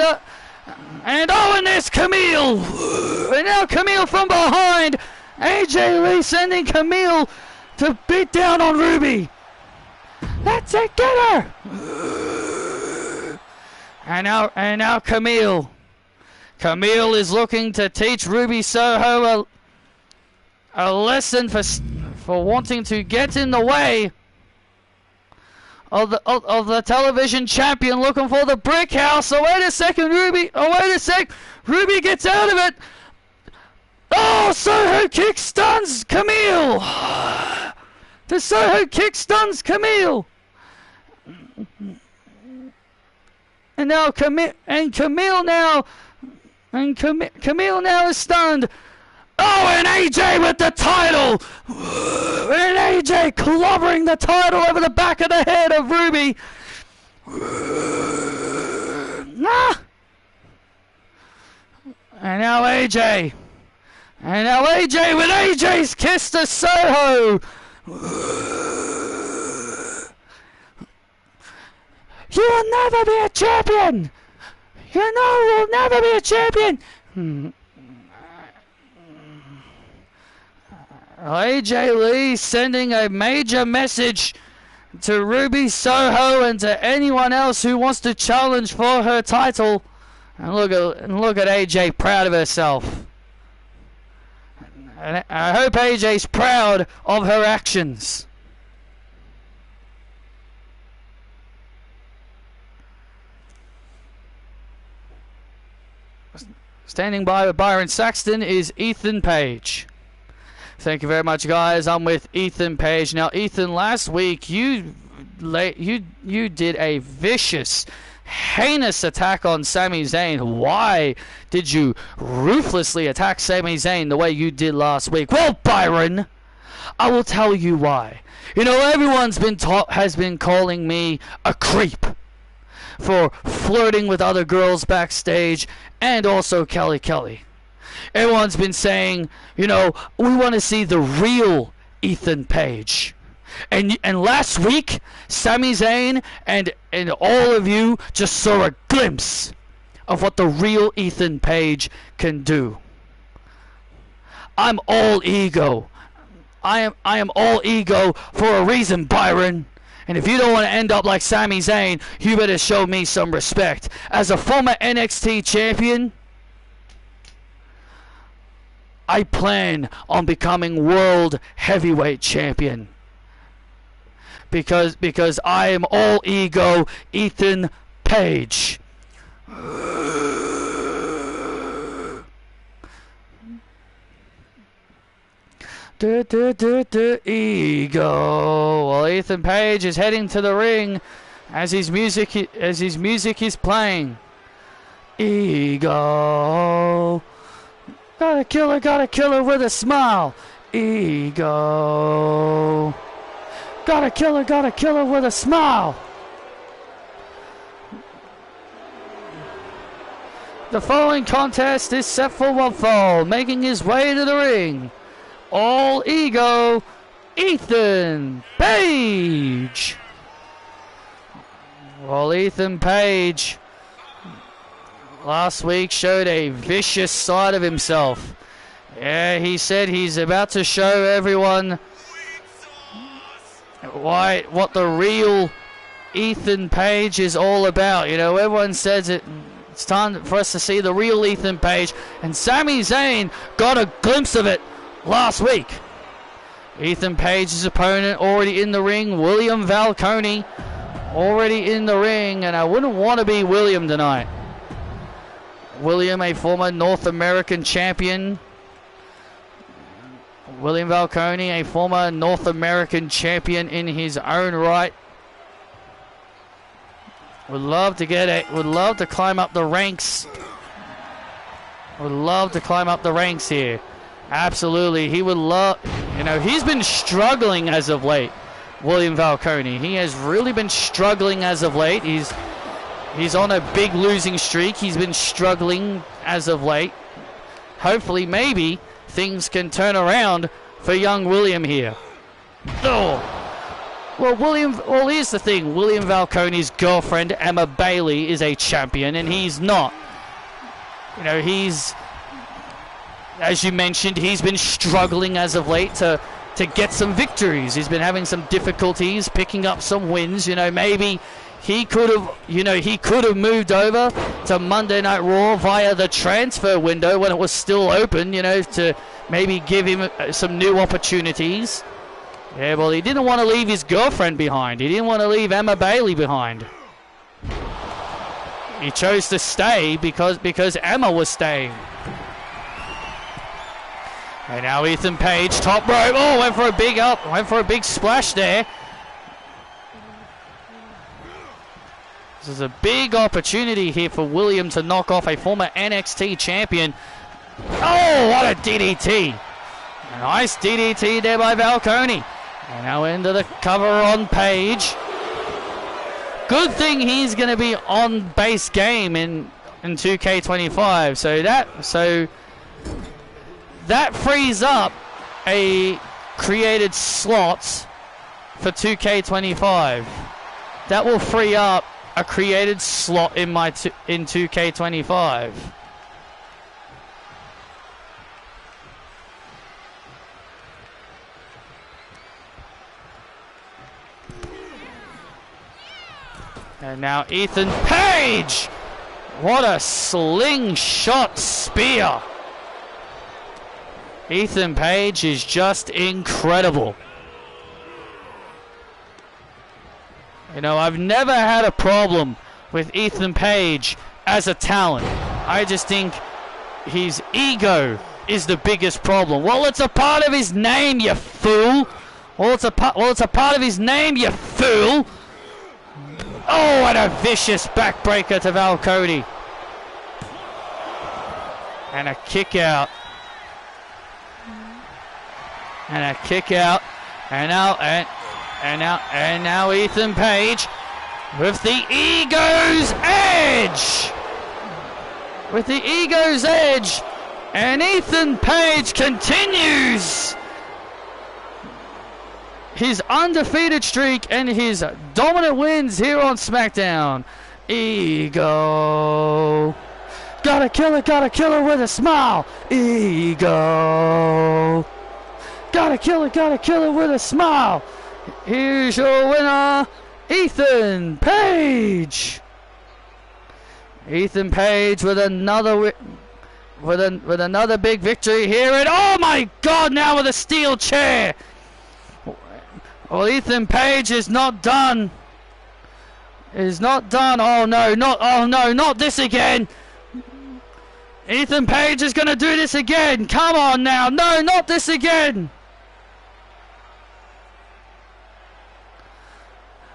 there's Camille. And now Camille from behind. AJ Lee sending Camille to beat down on Ruby. That's it, get her. And now Camille. Camille is looking to teach Ruby Soho a lesson for wanting to get in the way of the television champion, looking for the brick house. So wait a second, Ruby. Ruby gets out of it. Oh, Soho kick stuns Camille. The Soho kick stuns Camille. And now Camille now is stunned. Oh, and AJ with the title! And AJ clobbering the title over the back of the head of Ruby. And now AJ with AJ's kiss to Soho. You will never be a champion. You'll never be a champion. AJ Lee sending a major message to Ruby Soho and to anyone else who wants to challenge for her title. And look at AJ, proud of herself. And I hope AJ's proud of her actions. Standing by with Byron Saxton is Ethan Page. Thank you very much, guys. I'm with Ethan Page. Now, Ethan, last week you did a vicious, heinous attack on Sami Zayn. Why did you ruthlessly attack Sami Zayn the way you did last week? Well, Byron, I will tell you why. You know, everyone's has been calling me a creep for flirting with other girls backstage, and also Kelly. Everyone's been saying, you know, we want to see the real Ethan Page. And last week, Sami Zayn and all of you just saw a glimpse of what the real Ethan Page can do. I'm all ego. I am all ego for a reason, Byron. And if you don't want to end up like Sami Zayn, you better show me some respect. As a former NXT champion, I plan on becoming world heavyweight champion. Because I am all ego Ethan Page. Ego. Well, Ethan Page is heading to the ring as his music is playing. Ego. Gotta kill her with a smile. Ego. Gotta kill her with a smile. The following contest is set for one fall, making his way to the ring. All ego, Ethan Page. Well, Ethan Page last week showed a vicious side of himself. Yeah, he said he's about to show everyone what the real Ethan Page is all about. You know, everyone says it's time for us to see the real Ethan Page, and Sami Zayn got a glimpse of it last week. Ethan Page's opponent already in the ring, William Valcone, already in the ring, and I wouldn't want to be William tonight. William, a former North American champion. William Valcone, a former North American champion in his own right. Would love to climb up the ranks. Would love to climb up the ranks here. Absolutely, he would love. You know, he's been struggling as of late. William Valcone, he has really been struggling as of late. He's on a big losing streak. He's been struggling as of late. Hopefully, maybe things can turn around for young William here. Oh. Well, here's the thing. William Valcone's girlfriend, Emma Bailey, is a champion, and he's not. You know, as you mentioned, he's been struggling as of late to get some victories. He's been having some difficulties picking up some wins. You know, maybe he could have moved over to Monday Night Raw via the transfer window when it was still open, you know, to maybe give him some new opportunities. Yeah, well, he didn't want to leave his girlfriend behind. He didn't want to leave Emma Bailey behind. He chose to stay because Emma was staying. And now Ethan Page, top rope. Oh, went for a big splash there. This is a big opportunity here for William to knock off a former NXT champion. Oh, what a DDT. Nice DDT there by Valcone. And now into the cover on Page. Good thing he's going to be on base game in 2K25. So that frees up a created slot for 2K25. That will free up a created slot in 2K25. And now Ethan Page! What a slingshot spear! Ethan Page is just incredible. You know, I've never had a problem with Ethan Page as a talent. I just think his ego is the biggest problem. Well, it's a part of his name, you fool. It's a part of his name, you fool. Oh, and a vicious backbreaker to Val Cody. And a kick out. And a kick out. And now Ethan Page with the ego's edge. With the ego's edge. And Ethan Page continues his undefeated streak and his dominant wins here on SmackDown. Ego. Gotta kill it with a smile. Ego. Gotta kill it with a smile. Here's your winner, Ethan Page. Ethan Page with another with another big victory here, and oh my God! Now with a steel chair. Well, Ethan Page is not done. Is not done. Oh no! Not this again. Ethan Page is gonna do this again. Come on now! No, not this again.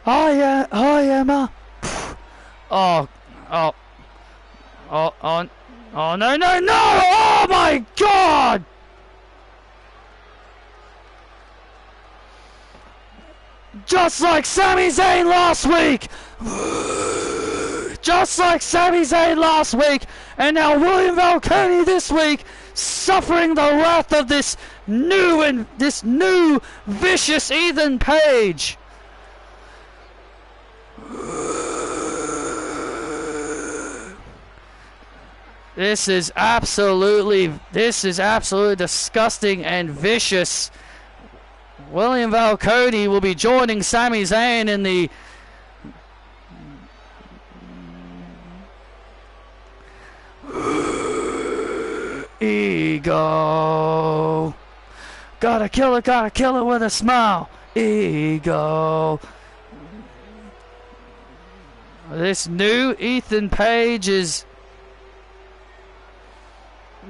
Oh yeah, ma. Oh, no! Oh my God! Just like Sami Zayn last week! Just like Sami Zayn last week! And now William Valkyrie this week, suffering the wrath of this new vicious Ethan Page. This is absolutely disgusting and vicious. William Valkyrie will be joining Sami Zayn in the ego. Gotta kill it with a smile. Ego. This new Ethan Page is...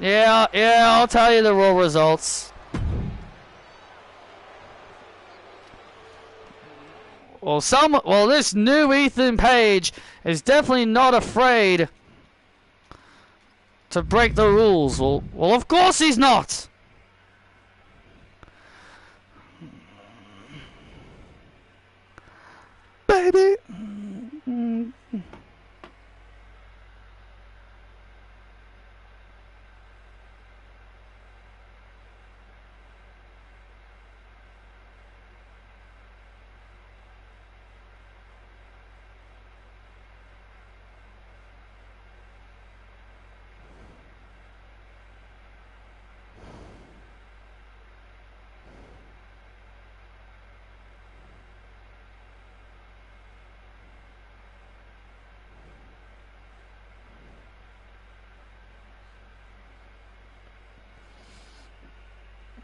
Yeah, I'll tell you the Raw results. Well, this new Ethan Page is definitely not afraid to break the rules. Well, of course he's not. Baby.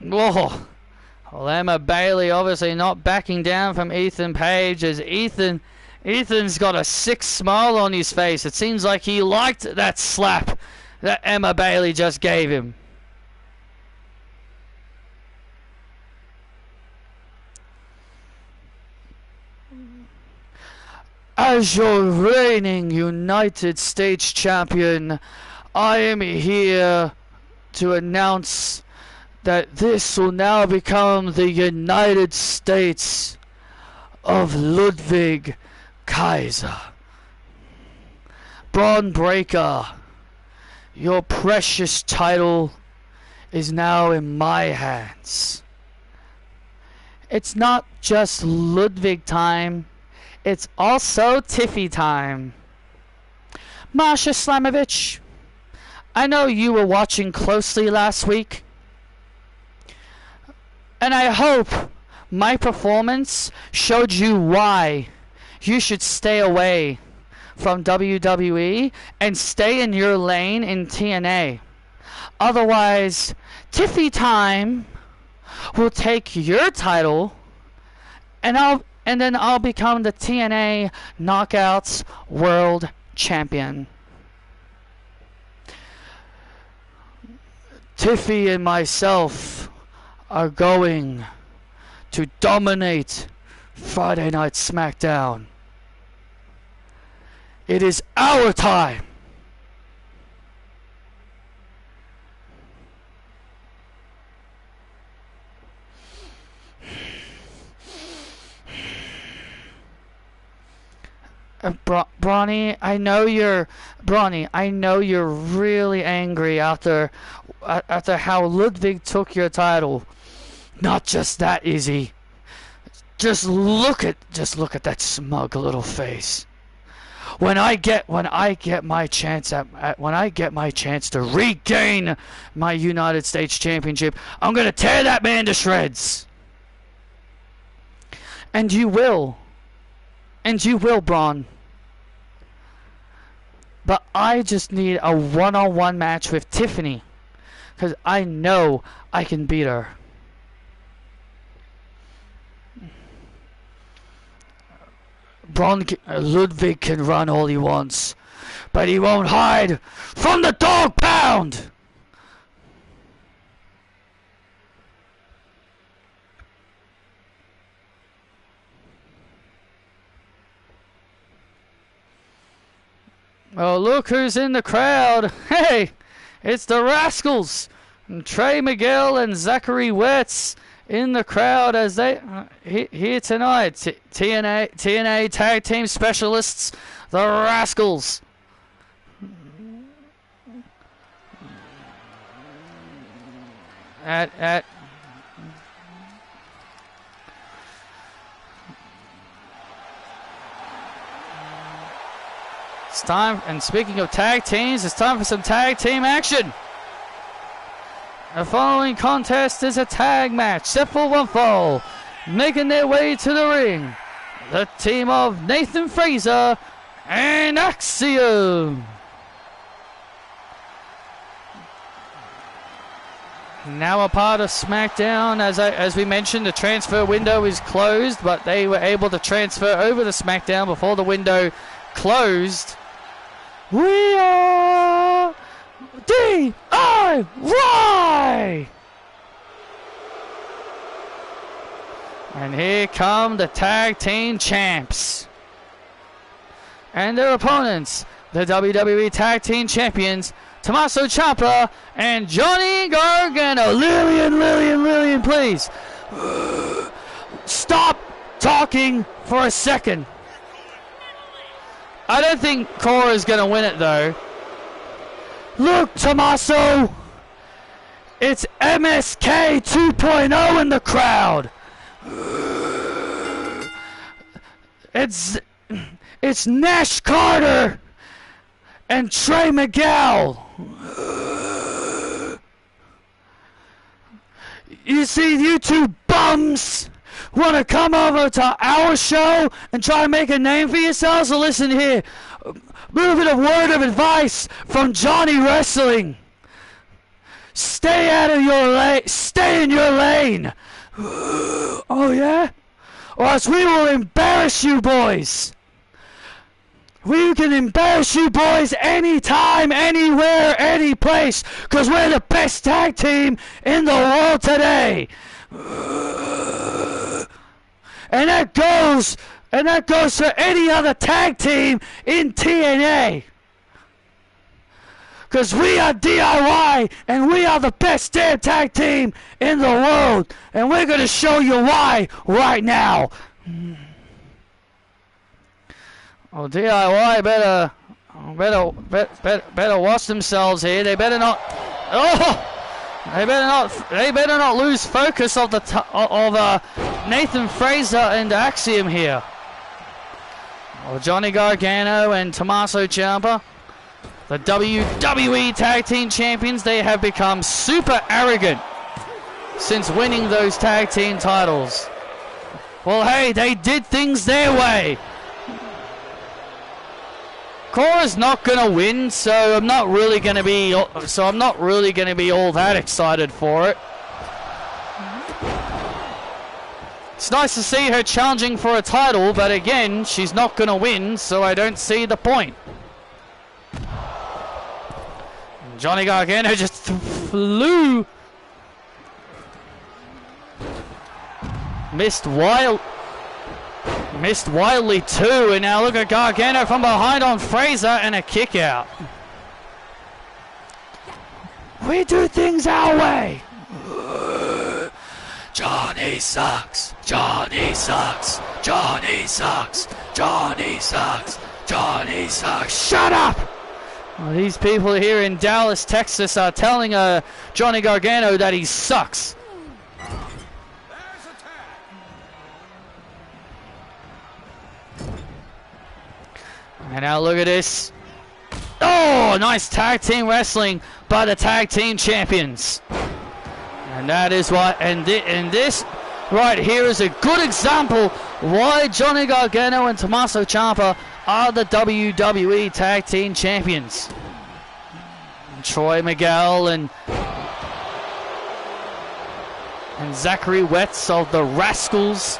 Whoa. Well, Emma Bailey obviously not backing down from Ethan Page, as Ethan's got a sick smile on his face. It seems like he liked that slap that Emma Bailey just gave him. As your reigning United States champion, I am here to announce that this will now become the United States of Ludwig Kaiser. Braun Breaker, your precious title is now in my hands. It's not just Ludwig time, it's also Tiffy time. Masha Slamovich, I know you were watching closely last week, and I hope my performance showed you why you should stay away from WWE and stay in your lane in TNA. Otherwise, Tiffy time will take your title, and then I'll become the TNA Knockouts World Champion. Tiffy and myself are going to dominate Friday Night SmackDown. It is our time. Bronny, I know you're really angry after how Ludwig took your title. Not just that, Izzy. Just look at that smug little face. When I get my chance to regain my United States Championship, I'm gonna tear that man to shreds. And you will, Braun. But I just need a one-on-one match with Tiffany, because I know I can beat her. Ludwig can run all he wants, but he won't hide from the dog pound! Oh, look who's in the crowd. Hey, it's the Rascals. And Trey Miguel and Zachary Wetz in the crowd as they here tonight. TNA Tag Team Specialists, the Rascals. It's time, and speaking of tag teams, it's time for some tag team action. The following contest is a tag match set for one fall. Making their way to the ring, the team of Nathan Fraser and Axiom. Now a part of SmackDown, as we mentioned, the transfer window is closed, but they were able to transfer over to SmackDown before the window closed. We are DIY! And here come the tag team champs. And their opponents, the WWE Tag Team Champions, Tommaso Ciampa and Johnny Gargano. Lillian, please. Stop talking for a second. I don't think Cora's going to win it, though. Look, Tommaso! It's MSK 2.0 in the crowd! It's Nash Carter and Trey Miguel! You see, you two bums want to come over to our show and try to make a name for yourselves? So listen here, a little bit of word of advice from Johnny Wrestling. Stay out of your lane. Stay in your lane. Oh yeah? Or else we will embarrass you boys. We can embarrass you boys anytime, anywhere, any place, because we're the best tag team in the world today. And that goes for any other tag team in TNA. Because we are DIY and we are the best damn tag team in the world. And we're going to show you why right now. Well, DIY better watch themselves here. They better not. Oh! They better not lose focus of Nathan Fraser and Axiom here. Well, Johnny Gargano and Tommaso Ciampa, the WWE Tag Team Champions, they have become super arrogant since winning those tag team titles. Well, hey, they did things their way. Cora's not gonna win, so I'm not really gonna be all that excited for it. It's nice to see her challenging for a title, but again, she's not gonna win, so I don't see the point. Johnny Gargano just flew. Missed wildly too, and now look at Gargano from behind on Fraser and a kick out. We do things our way. Johnny sucks. Johnny sucks. Johnny sucks. Johnny sucks. Johnny sucks. Shut up! Well, these people here in Dallas, Texas are telling Johnny Gargano that he sucks. And now look at this. Oh, nice tag team wrestling by the tag team champions. And that is why, and this right here is a good example why Johnny Gargano and Tommaso Ciampa are the WWE Tag Team Champions. And Troy Miguel and Zachary Wetz of the Rascals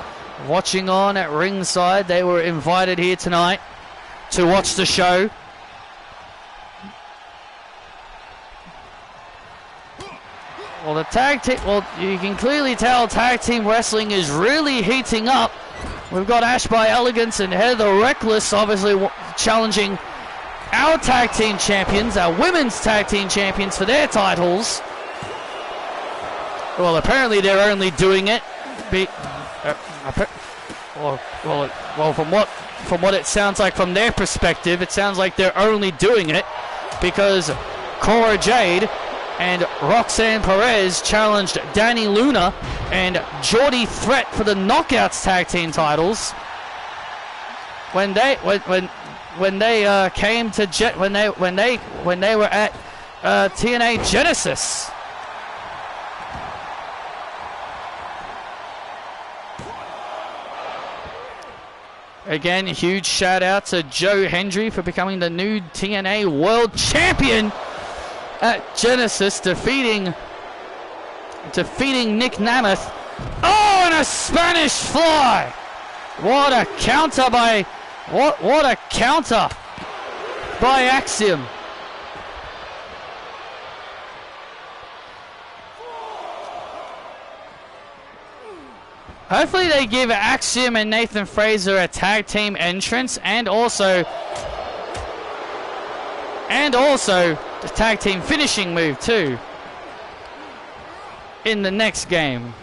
watching on at ringside. They were invited here tonight to watch the show. Well, the tag team, well, you can clearly tell tag team wrestling is really heating up. We've got Ash by Elegance and Heather Reckless obviously challenging our tag team champions, our women's tag team champions, for their titles. Well, apparently they're only doing it from what it sounds like from their perspective, it sounds like they're only doing it because Cora Jade and Roxanne Perez challenged Danny Luna and Geordie Threat for the Knockouts tag team titles when they came to when they were at TNA Genesis. Again, huge shout out to Joe Hendry for becoming the new TNA World Champion at Genesis, defeating Nick Namath. Oh, and a Spanish fly! What a counter by Axiom. Hopefully they give Axiom and Nathan Fraser a tag team entrance and also the tag team finishing move too in the next game.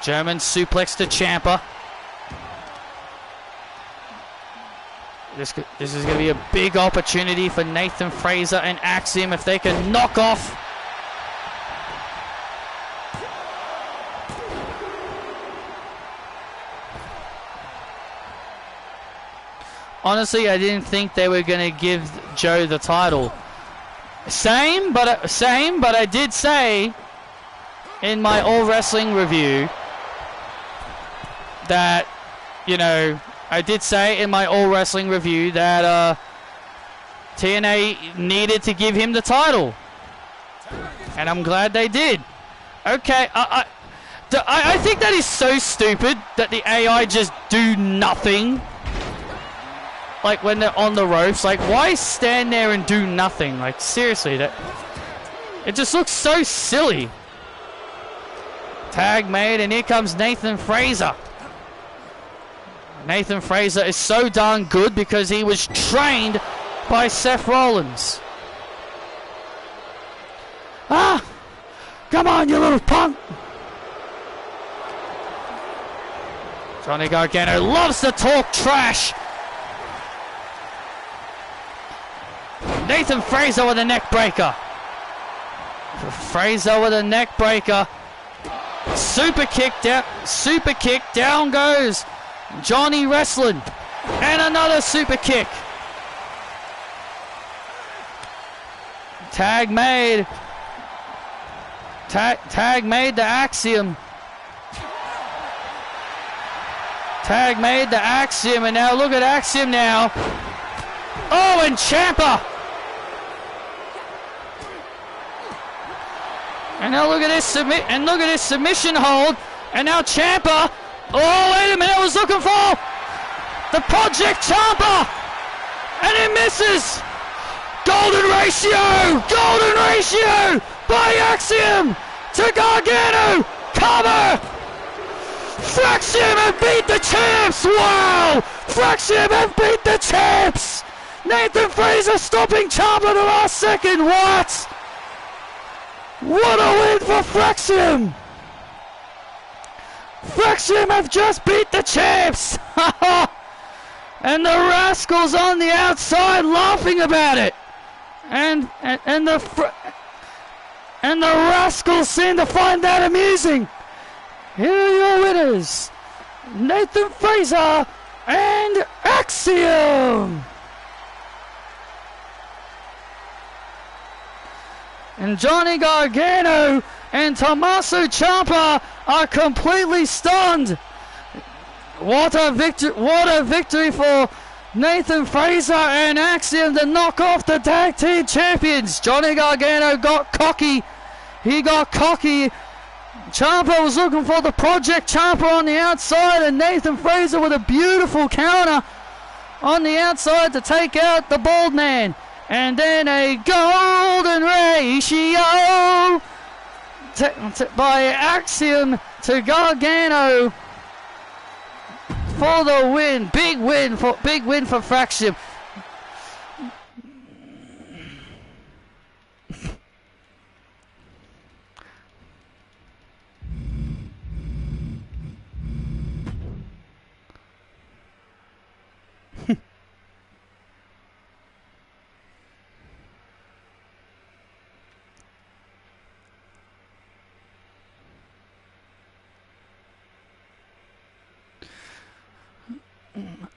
German suplex to Ciampa. This is going to be a big opportunity for Nathan Fraser and Axiom if they can knock off honestly, I didn't think they were going to give Joe the title. Same, but I did say in my All Wrestling review that, TNA needed to give him the title. And I'm glad they did. Okay, I think that is so stupid that the AI just do nothing. Like when they're on the ropes, like why stand there and do nothing? Like seriously, it just looks so silly. Tag made, and here comes Nathan Fraser. Nathan Fraser is so darn good because he was trained by Seth Rollins. Ah! Come on, you little punk! Johnny Gargano loves to talk trash. Nathan Fraser with a neck breaker. Fraser with a neck breaker. Super kick down goes Johnny wrestling. And another super kick. Tag made. Tag made the Axiom. Tag made the Axiom, and now look at Axiom now. Oh, and Ciampa. And now look at this submission hold. And now Ciampa. Oh, wait a minute, I was looking for the Project Ciampa. And it misses. Golden ratio! Golden ratio! By Axiom to Gargano! Cover! Fraxium have beat the champs! Wow! Fraxium have beat the champs! Nathan Fraser stopping Ciampa at the last second. What? What a win for Fraxium! Fraxium have just beat the champs! And the Rascals on the outside laughing about it. And the Rascals seem to find that amusing. Here are your winners, Nathan Fraser and Axiom. And Johnny Gargano and Tommaso Ciampa are completely stunned. What a victory for Nathan Fraser and Axiom to knock off the tag team champions. Johnny Gargano got cocky. He got cocky. Ciampa was looking for the Project Ciampa on the outside, and Nathan Fraser with a beautiful counter on the outside to take out the bald man. And then a golden ratio by Axiom to Gargano for the win. Big win for Fraxium.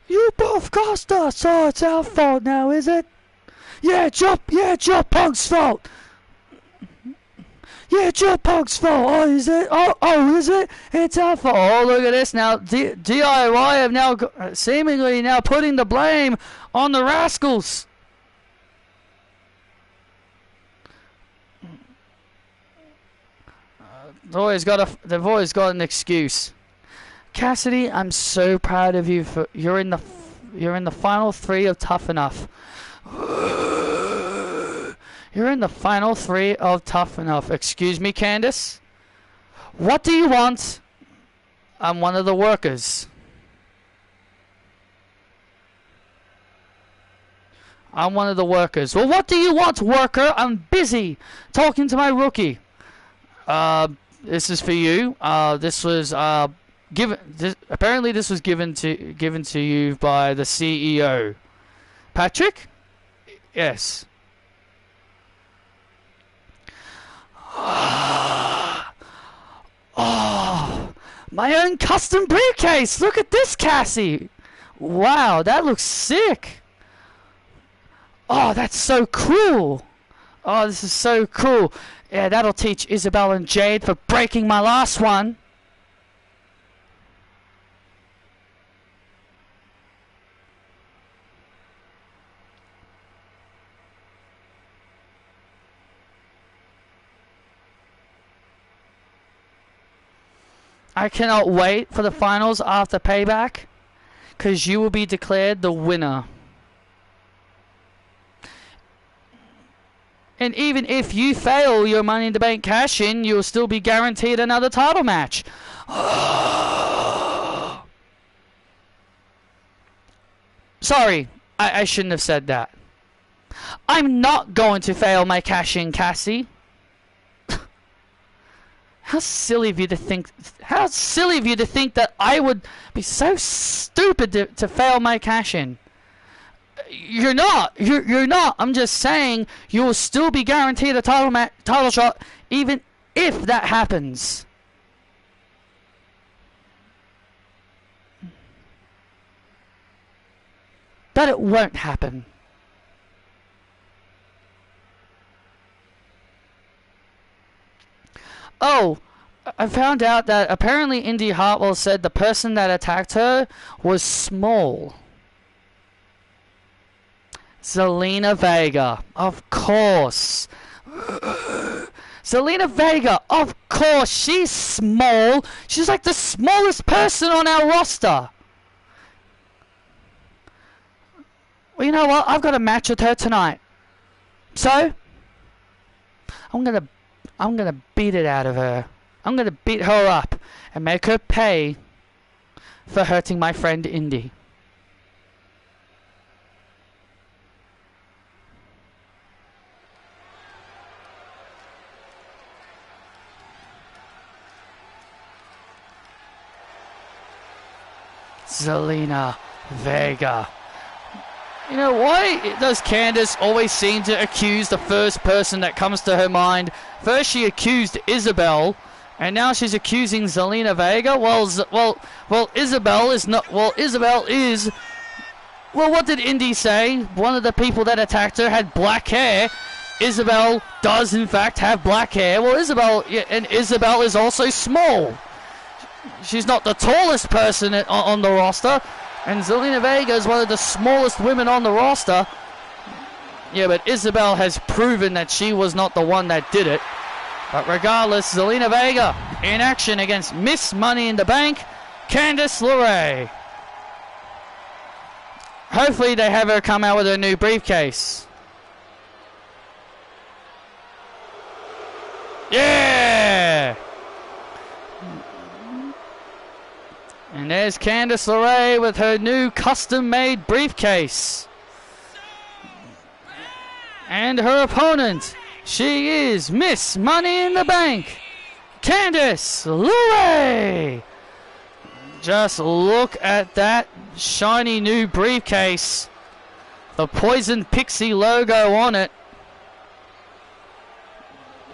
You both cost us, so it's our fault now, is it? Yeah, it's your punk's fault. Yeah, it's your punk's fault. Oh, is it? Oh, is it? It's our fault. Oh, look at this now. DIY have now seemingly now putting the blame on the Rascals. They've always got an excuse. Cassidy, I'm so proud of you for you're in the final 3 of Tough Enough. You're in the final 3 of Tough Enough. Excuse me, Candice. What do you want? I'm one of the workers. I'm one of the workers. Well, what do you want, worker? I'm busy talking to my rookie. This is for you. This was apparently this was given to you by the CEO. Patrick? Yes. Oh, my own custom briefcase. Look at this, Cassie. Wow, that looks sick. Oh, that's so cool. Oh, this is so cool. Yeah, that'll teach Isabel and Jade for breaking my last one. I cannot wait for the finals after Payback, because you will be declared the winner. And even if you fail your Money in the Bank cash-in, you'll still be guaranteed another title match. Sorry, I shouldn't have said that. I'm not going to fail my cash-in, Cassie. How silly of you to think that I would be so stupid to fail my cash-in. You're not. You're not. I'm just saying you will still be guaranteed a title shot even if that happens. But it won't happen. Oh, I found out that apparently Indy Hartwell said the person that attacked her was small. Zelina Vega, of course. Zelina Vega, of course. She's small. She's like the smallest person on our roster. Well, you know what? I've got a match with her tonight. So I'm gonna beat it out of her. I'm gonna beat her up and make her pay for hurting my friend Indy. Zelina Vega. You know, why does Candice always seem to accuse the first person that comes to her mind? First she accused Isabel, and now she's accusing Zelina Vega? Well, Isabel is not... Well, Isabel is... Well, what did Indy say? One of the people that attacked her had black hair. Isabel does, in fact, have black hair. Well, Isabel is also small. She's not the tallest person on the roster. And Zelina Vega is one of the smallest women on the roster. Yeah, but Isabel has proven that she was not the one that did it. But regardless, Zelina Vega in action against Miss Money in the Bank, Candice LeRae. Hopefully they have her come out with a new briefcase. Yeah! And there's Candice LeRae with her new custom-made briefcase. And her opponent, she is Miss Money in the Bank, Candice LeRae. Just look at that shiny new briefcase. The Poison Pixie logo on it.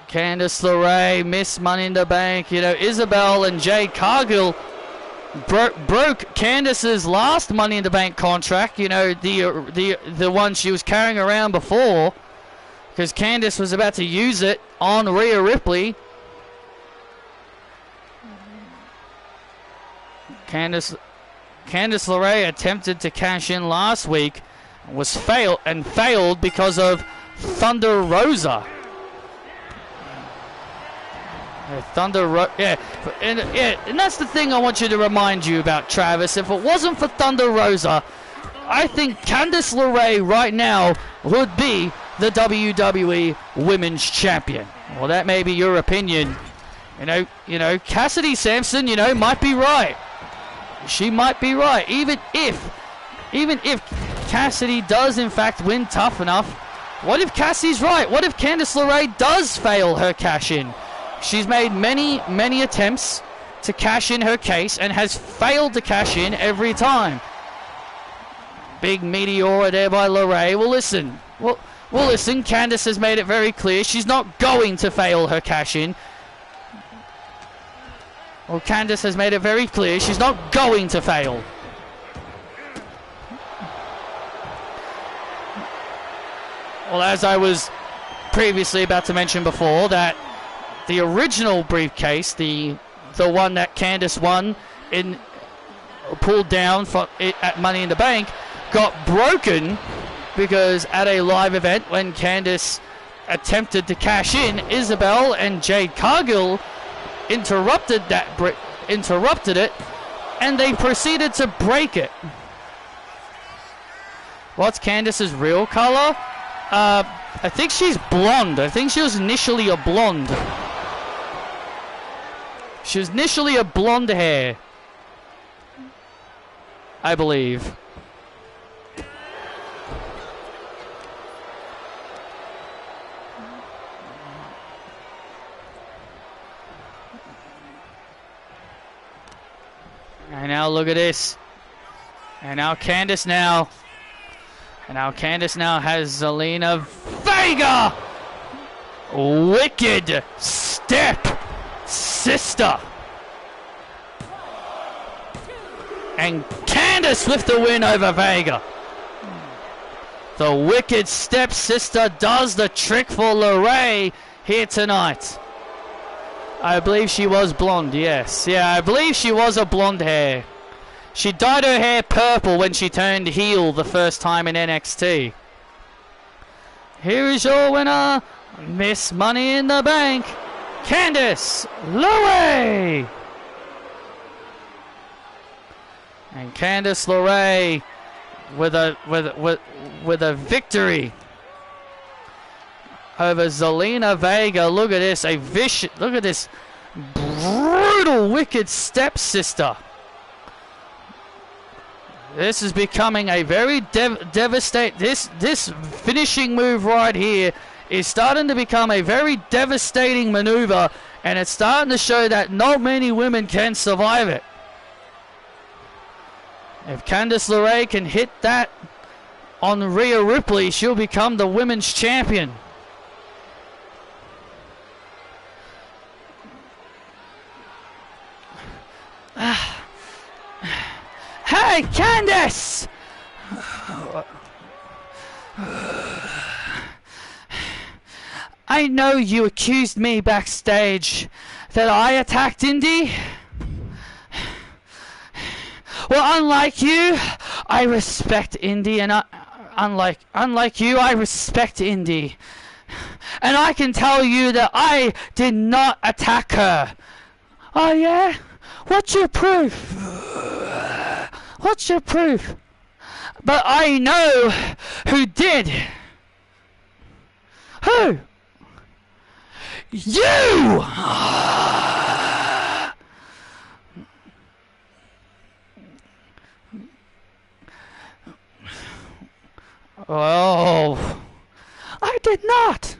Candice LeRae, Miss Money in the Bank. You know, Isabel and Jade Cargill broke Candice's last Money in the Bank contract, you know, the one she was carrying around before, because Candice was about to use it on Rhea Ripley. Candice LeRae attempted to cash in last week, was failed because of Thunder Rosa. And that's the thing I want you to remind you about, Travis. If it wasn't for Thunder Rosa, I think Candice LeRae right now would be the WWE Women's Champion. Well, that may be your opinion. You know, Cassidy Sampson, you know, might be right. She might be right. Even if Cassidy does in fact win Tough Enough, what if Cassie's right? What if Candice LeRae does fail her cash-in? She's made many attempts to cash in her case and has failed to cash in every time. Big meteor there by LeRae. Well, listen. Well, listen. Candice has made it very clear she's not going to fail her cash in. Well, Candice has made it very clear she's not going to fail. Well, as I was previously about to mention before, that the original briefcase, the one that Candice won pulled down at Money in the Bank, got broken because at a live event when Candice attempted to cash in, Isabel and Jade Cargill interrupted it, and they proceeded to break it. What's Candice's real color? I think she's blonde. I think she was initially a blonde. She was initially a blonde hair, I believe. And now look at this. And now Candice now. And now Candice now has Zelina Vega. Wicked step sister. And Candice with the win over Vega. The wicked step sister does the trick for LeRae here tonight. I believe she was blonde, yes. Yeah, I believe she was a blonde hair. She dyed her hair purple when she turned heel the first time in NXT. Here is your winner, Miss Money in the Bank, Candice LeRae. And Candice LeRae with a victory. over Zelina Vega. Look at this, look at this brutal, wicked stepsister. This is becoming a very devastating. This finishing move right here is starting to become a very devastating maneuver, and it's starting to show that not many women can survive it. If Candice LeRae can hit that on Rhea Ripley, she'll become the women's champion. Hey, Candice! I know you accused me backstage that I attacked Indy. Well, unlike you, I respect Indy, and unlike you, I respect Indy. And I can tell you that I did not attack her. Oh yeah? What's your proof? What's your proof? But I know who did. Who? You! Oh, I did not.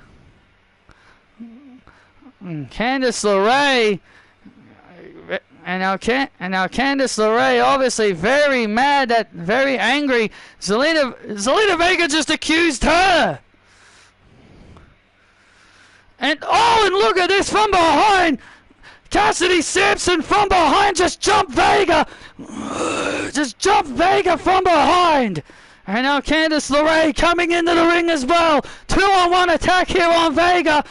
Candice LeRae, and now Candice LeRae, obviously very mad, very angry. Zelina Vega just accused her. And look at this from behind. Cassidy Simpson from behind just jumped Vega. Just jumped Vega from behind. And now Candice LeRae coming into the ring as well. 2-on-1 attack here on Vega.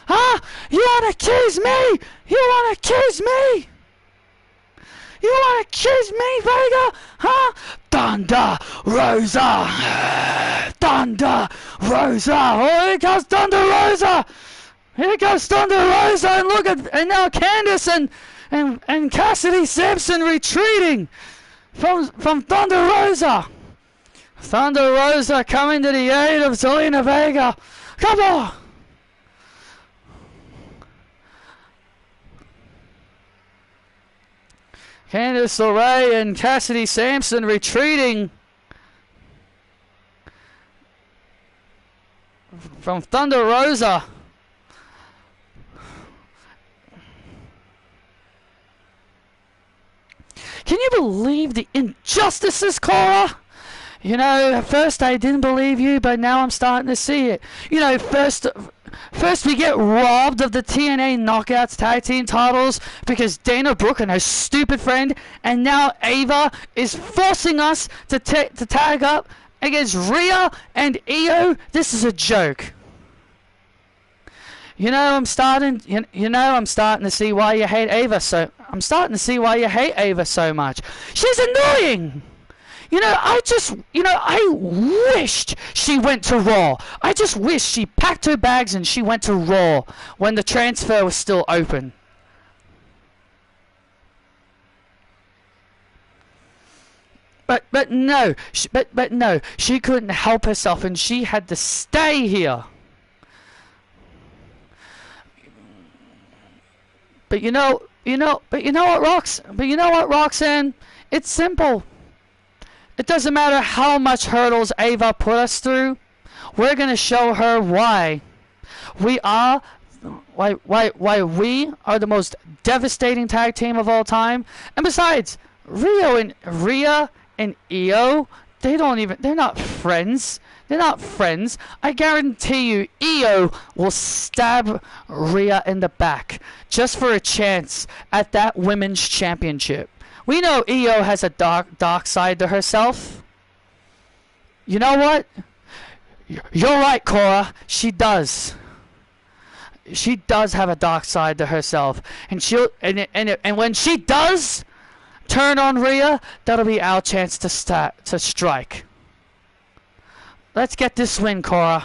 Huh? You want to accuse me? You want to accuse me? You want to accuse me, Vega? Huh? Thunder Rosa. Thunder Rosa. Oh, here comes Thunder Rosa. Here comes Thunder Rosa. And look at, and now Candice and Cassidy Simpson retreating from Thunder Rosa. Thunder Rosa coming to the aid of Zelina Vega. Come on! Candice LeRae and Cassidy Sampson retreating from Thunder Rosa. Can you believe the injustices, Cora? You know, at first I didn't believe you, but now I'm starting to see it. You know, first we get robbed of the TNA Knockouts Tag Team titles because Dana Brooke and her stupid friend, and now Ava is forcing us to tag up against Rhea and Io. This is a joke. You know, I'm starting to see why you hate Ava so. I'm starting to see why you hate Ava so much. She's annoying. You know, I wished she went to Raw. I just wish she packed her bags and she went to Raw when the transfer was still open. But no, she couldn't help herself and she had to stay here. But you know what, Roxanne? It's simple. It doesn't matter how much hurdles Ava put us through. We're gonna show her why we are the most devastating tag team of all time. And besides, Rhea and Io, they're not friends. They're not friends. I guarantee you, Io will stab Rhea in the back just for a chance at that women's championship. We know Io has a dark side to herself. You know what? You're right, Cora. She does. She does have a dark side to herself, and when she does turn on Rhea, that'll be our chance to strike. Let's get this win, Cora.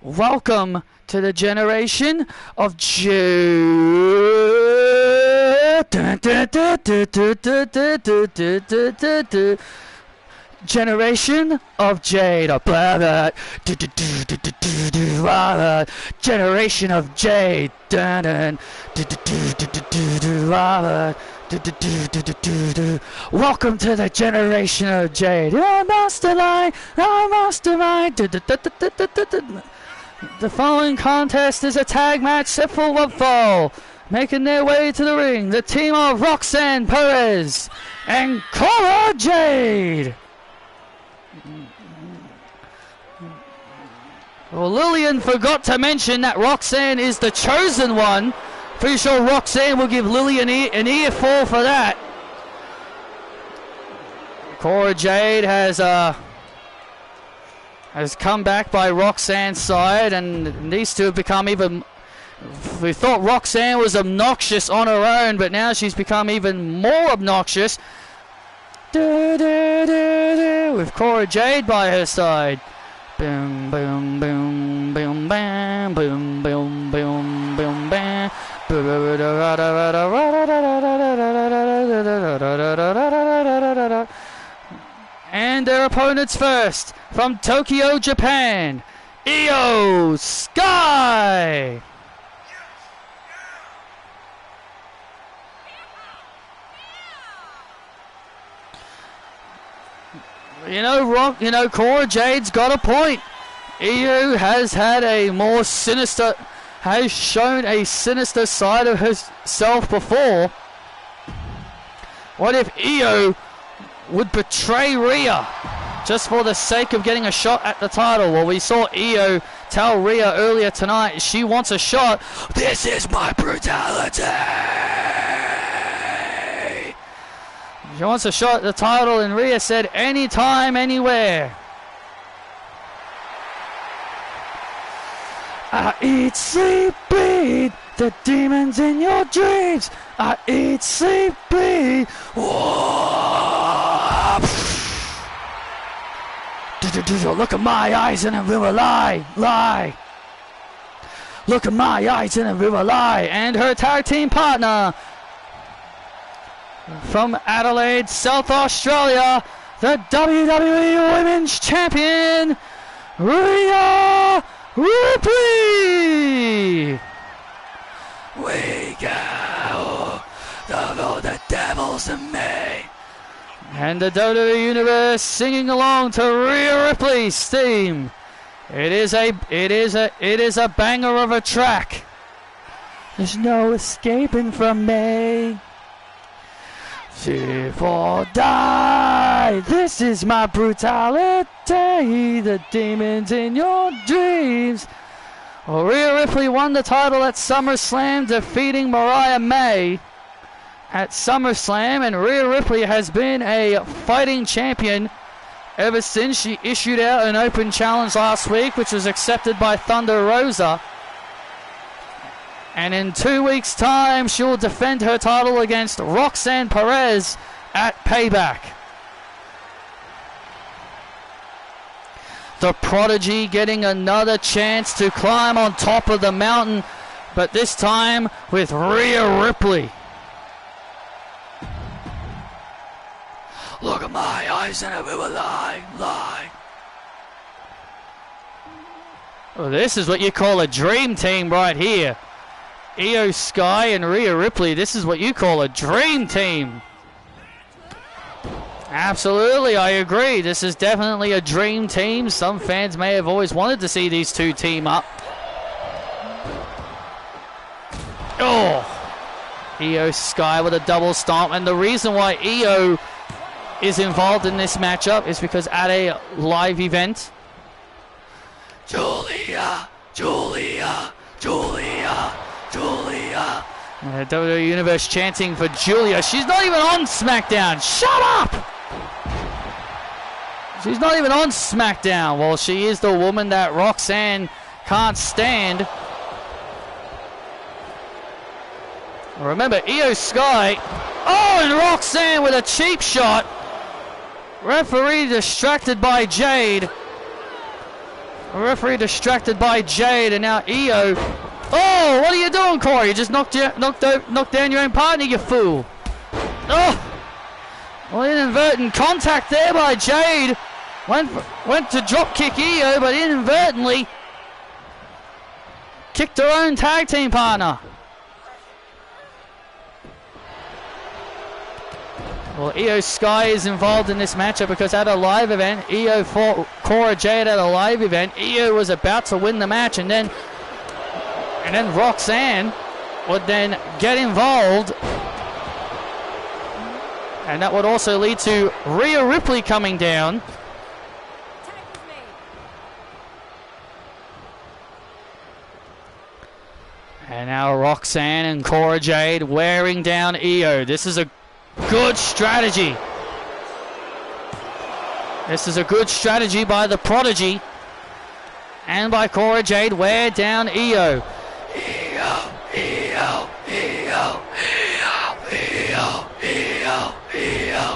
Welcome to the generation of Generation of Jade. Blah, blah, blah, blah. Generation of Jade. Dun, dun, blah, blah. Welcome to the Generation of Jade. You're mastermind. You're mastermind. The following contest is a tag match set for one fall. Making their way to the ring, the team of Roxanne Perez and Cora Jade. Well, Lillian forgot to mention that Roxanne is the chosen one. Pretty sure Roxanne will give Lillian an earful for that. Cora Jade has come back by Roxanne's side, and these two have become even... We thought Roxanne was obnoxious on her own, but now she's become even more obnoxious. With Cora Jade by her side. Boom, boom, boom, boom, bam, boom, boom, boom, boom, bam. And their opponents first, from Tokyo, Japan, Io Sky. You know, Cora Jade's got a point. Io has had a more sinister, has shown a sinister side of herself before. What if Io would betray Rhea just for the sake of getting a shot at the title? Well, we saw Io tell Rhea earlier tonight she wants a shot. This is my brutality. She wants a shot at the title, and Rhea said anytime, anywhere. I eat, sleep, bleed, the demons in your dreams. I eat, sleep, bleed. Look at my eyes and I will lie. Look at my eyes and I will lie. And her tag team partner, from Adelaide, South Australia, the WWE Women's Champion, Rhea Ripley. We go, the devil's in me. And the WWE Universe singing along to Rhea Ripley's theme. It is a banger of a track. There's no escaping from me. Live or die, this is my brutality, the demons in your dreams. Well, Rhea Ripley won the title at SummerSlam, defeating Mariah May at SummerSlam, and Rhea Ripley has been a fighting champion ever since she issued out an open challenge last week, which was accepted by Thunder Rosa. And in 2 weeks' time, she will defend her title against Roxanne Perez at Payback. The Prodigy getting another chance to climb on top of the mountain, but this time with Rhea Ripley. Look at my eyes and I will lie. Well, this is what you call a dream team right here. Io Sky and Rhea Ripley, this is what you call a dream team. Absolutely, I agree. This is definitely a dream team. Some fans may have always wanted to see these two team up. Oh! Io Sky with a double stomp. And the reason why Io is involved in this matchup is because at a live event, Julia. And the WWE Universe chanting for Julia. She's not even on SmackDown. Shut up! She's not even on SmackDown. Well, she is the woman that Roxanne can't stand. Remember, Io Sky. Oh, and Roxanne with a cheap shot. Referee distracted by Jade. And now Io. Oh, what are you doing, Corey? You just knocked down your own partner, you fool. Oh! Well, inadvertent contact there by Jade. Went to drop kick Io, but inadvertently kicked her own tag team partner. Well, Io Sky is involved in this matchup because at a live event, Io fought Cora Jade at a live event. Io was about to win the match, and then Roxanne would then get involved, and that would also lead to Rhea Ripley coming down. And now Roxanne and Cora Jade wearing down Io. This is a good strategy. This is a good strategy by the Prodigy and by Cora Jade. Wear down Io.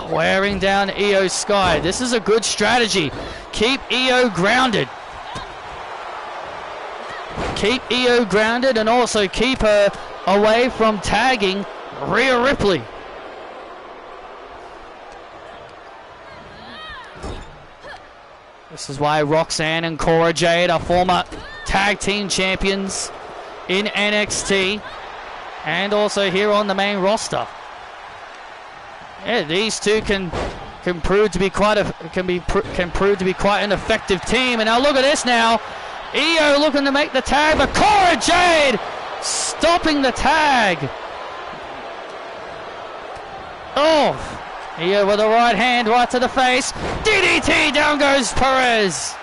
Wearing down Io Sky. This is a good strategy. Keep Io grounded. Keep Io grounded and also keep her away from tagging Rhea Ripley. This is why Roxanne and Cora Jade are former tag team champions in NXT and also here on the main roster. Yeah, these two can prove to be quite an effective team. And now look at this now. Io looking to make the tag, but Cora Jade stopping the tag. Oh, Io with a right hand right to the face. DDT, down goes Perez.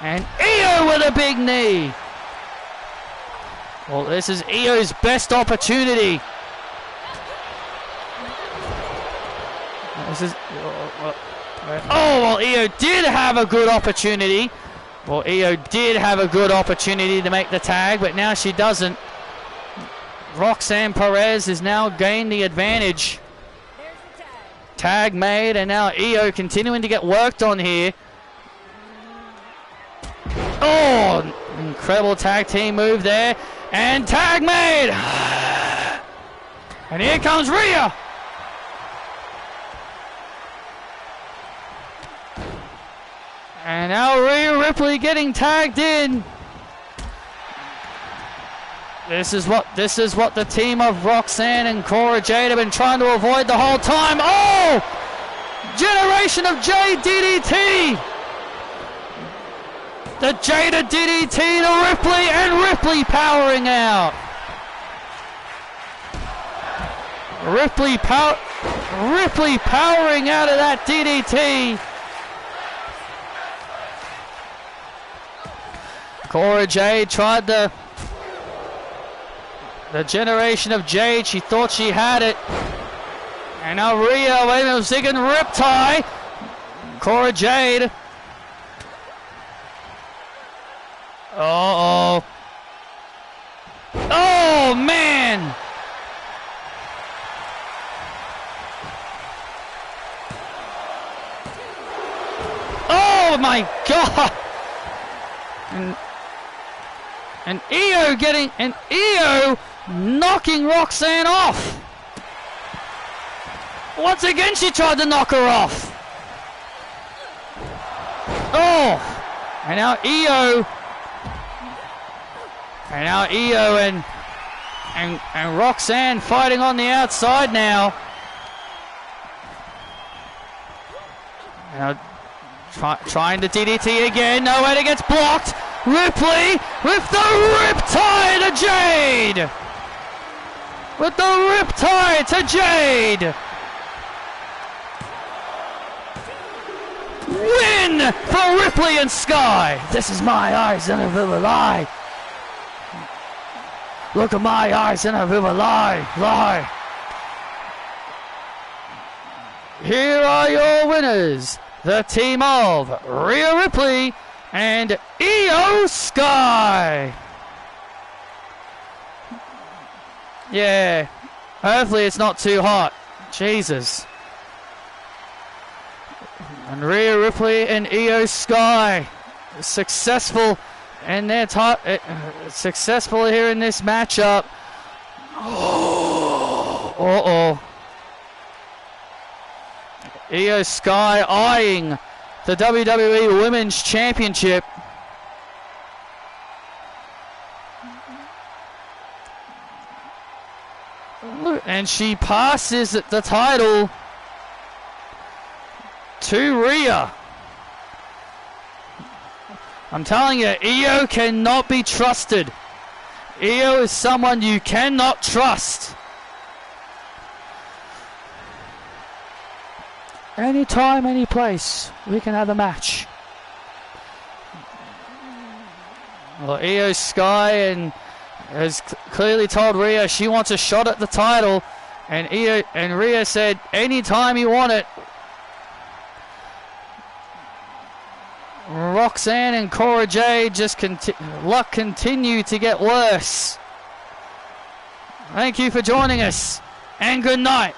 And Io with a big knee. Well, this is Io's best opportunity. This is... Oh, well, Io did have a good opportunity. Well, Io did have a good opportunity to make the tag, but now she doesn't. Roxanne Perez has now gained the advantage. Tag made, and now Io continuing to get worked on here. Oh, incredible tag team move there. And tag made. And here comes Rhea. And now Rhea Ripley getting tagged in. This is what the team of Roxanne and Cora Jade have been trying to avoid the whole time. Oh! Generation of Jade DDT. The Jada DDT to Ripley, and Ripley powering out. Ripley powering out of that DDT. Cora Jade tried the generation of Jade. She thought she had it. And now Rhea, wait a minute, zigging riptide. Cora Jade. Uh-oh. Oh, man. Oh, my God. And Io knocking Roxanne off. Once again, she tried to knock her off. Oh, and now Io and Roxanne fighting on the outside now. Now trying to DDT again. No, and it gets blocked. Ripley with the riptide to Jade. With the riptide to Jade. Win for Ripley and Sky. This is my eyes and a river lie. Look at my eyes and a river lie. Here are your winners. The team of Rhea Ripley and Io Sky. Yeah, hopefully it's not too hot. Jesus. And Rhea Ripley and Io Sky successful in their successful here in this matchup. Oh, Io Sky eyeing the WWE Women's Championship. And she passes the title to Rhea. I'm telling you, Io cannot be trusted. Io is someone you cannot trust. Anytime, any place, we can have a match. Well, Io Sky has clearly told Rhea she wants a shot at the title, and Rhea said, anytime you want it. Roxanne and Cora Jade just luck continue to get worse. Thank you for joining us, and good night.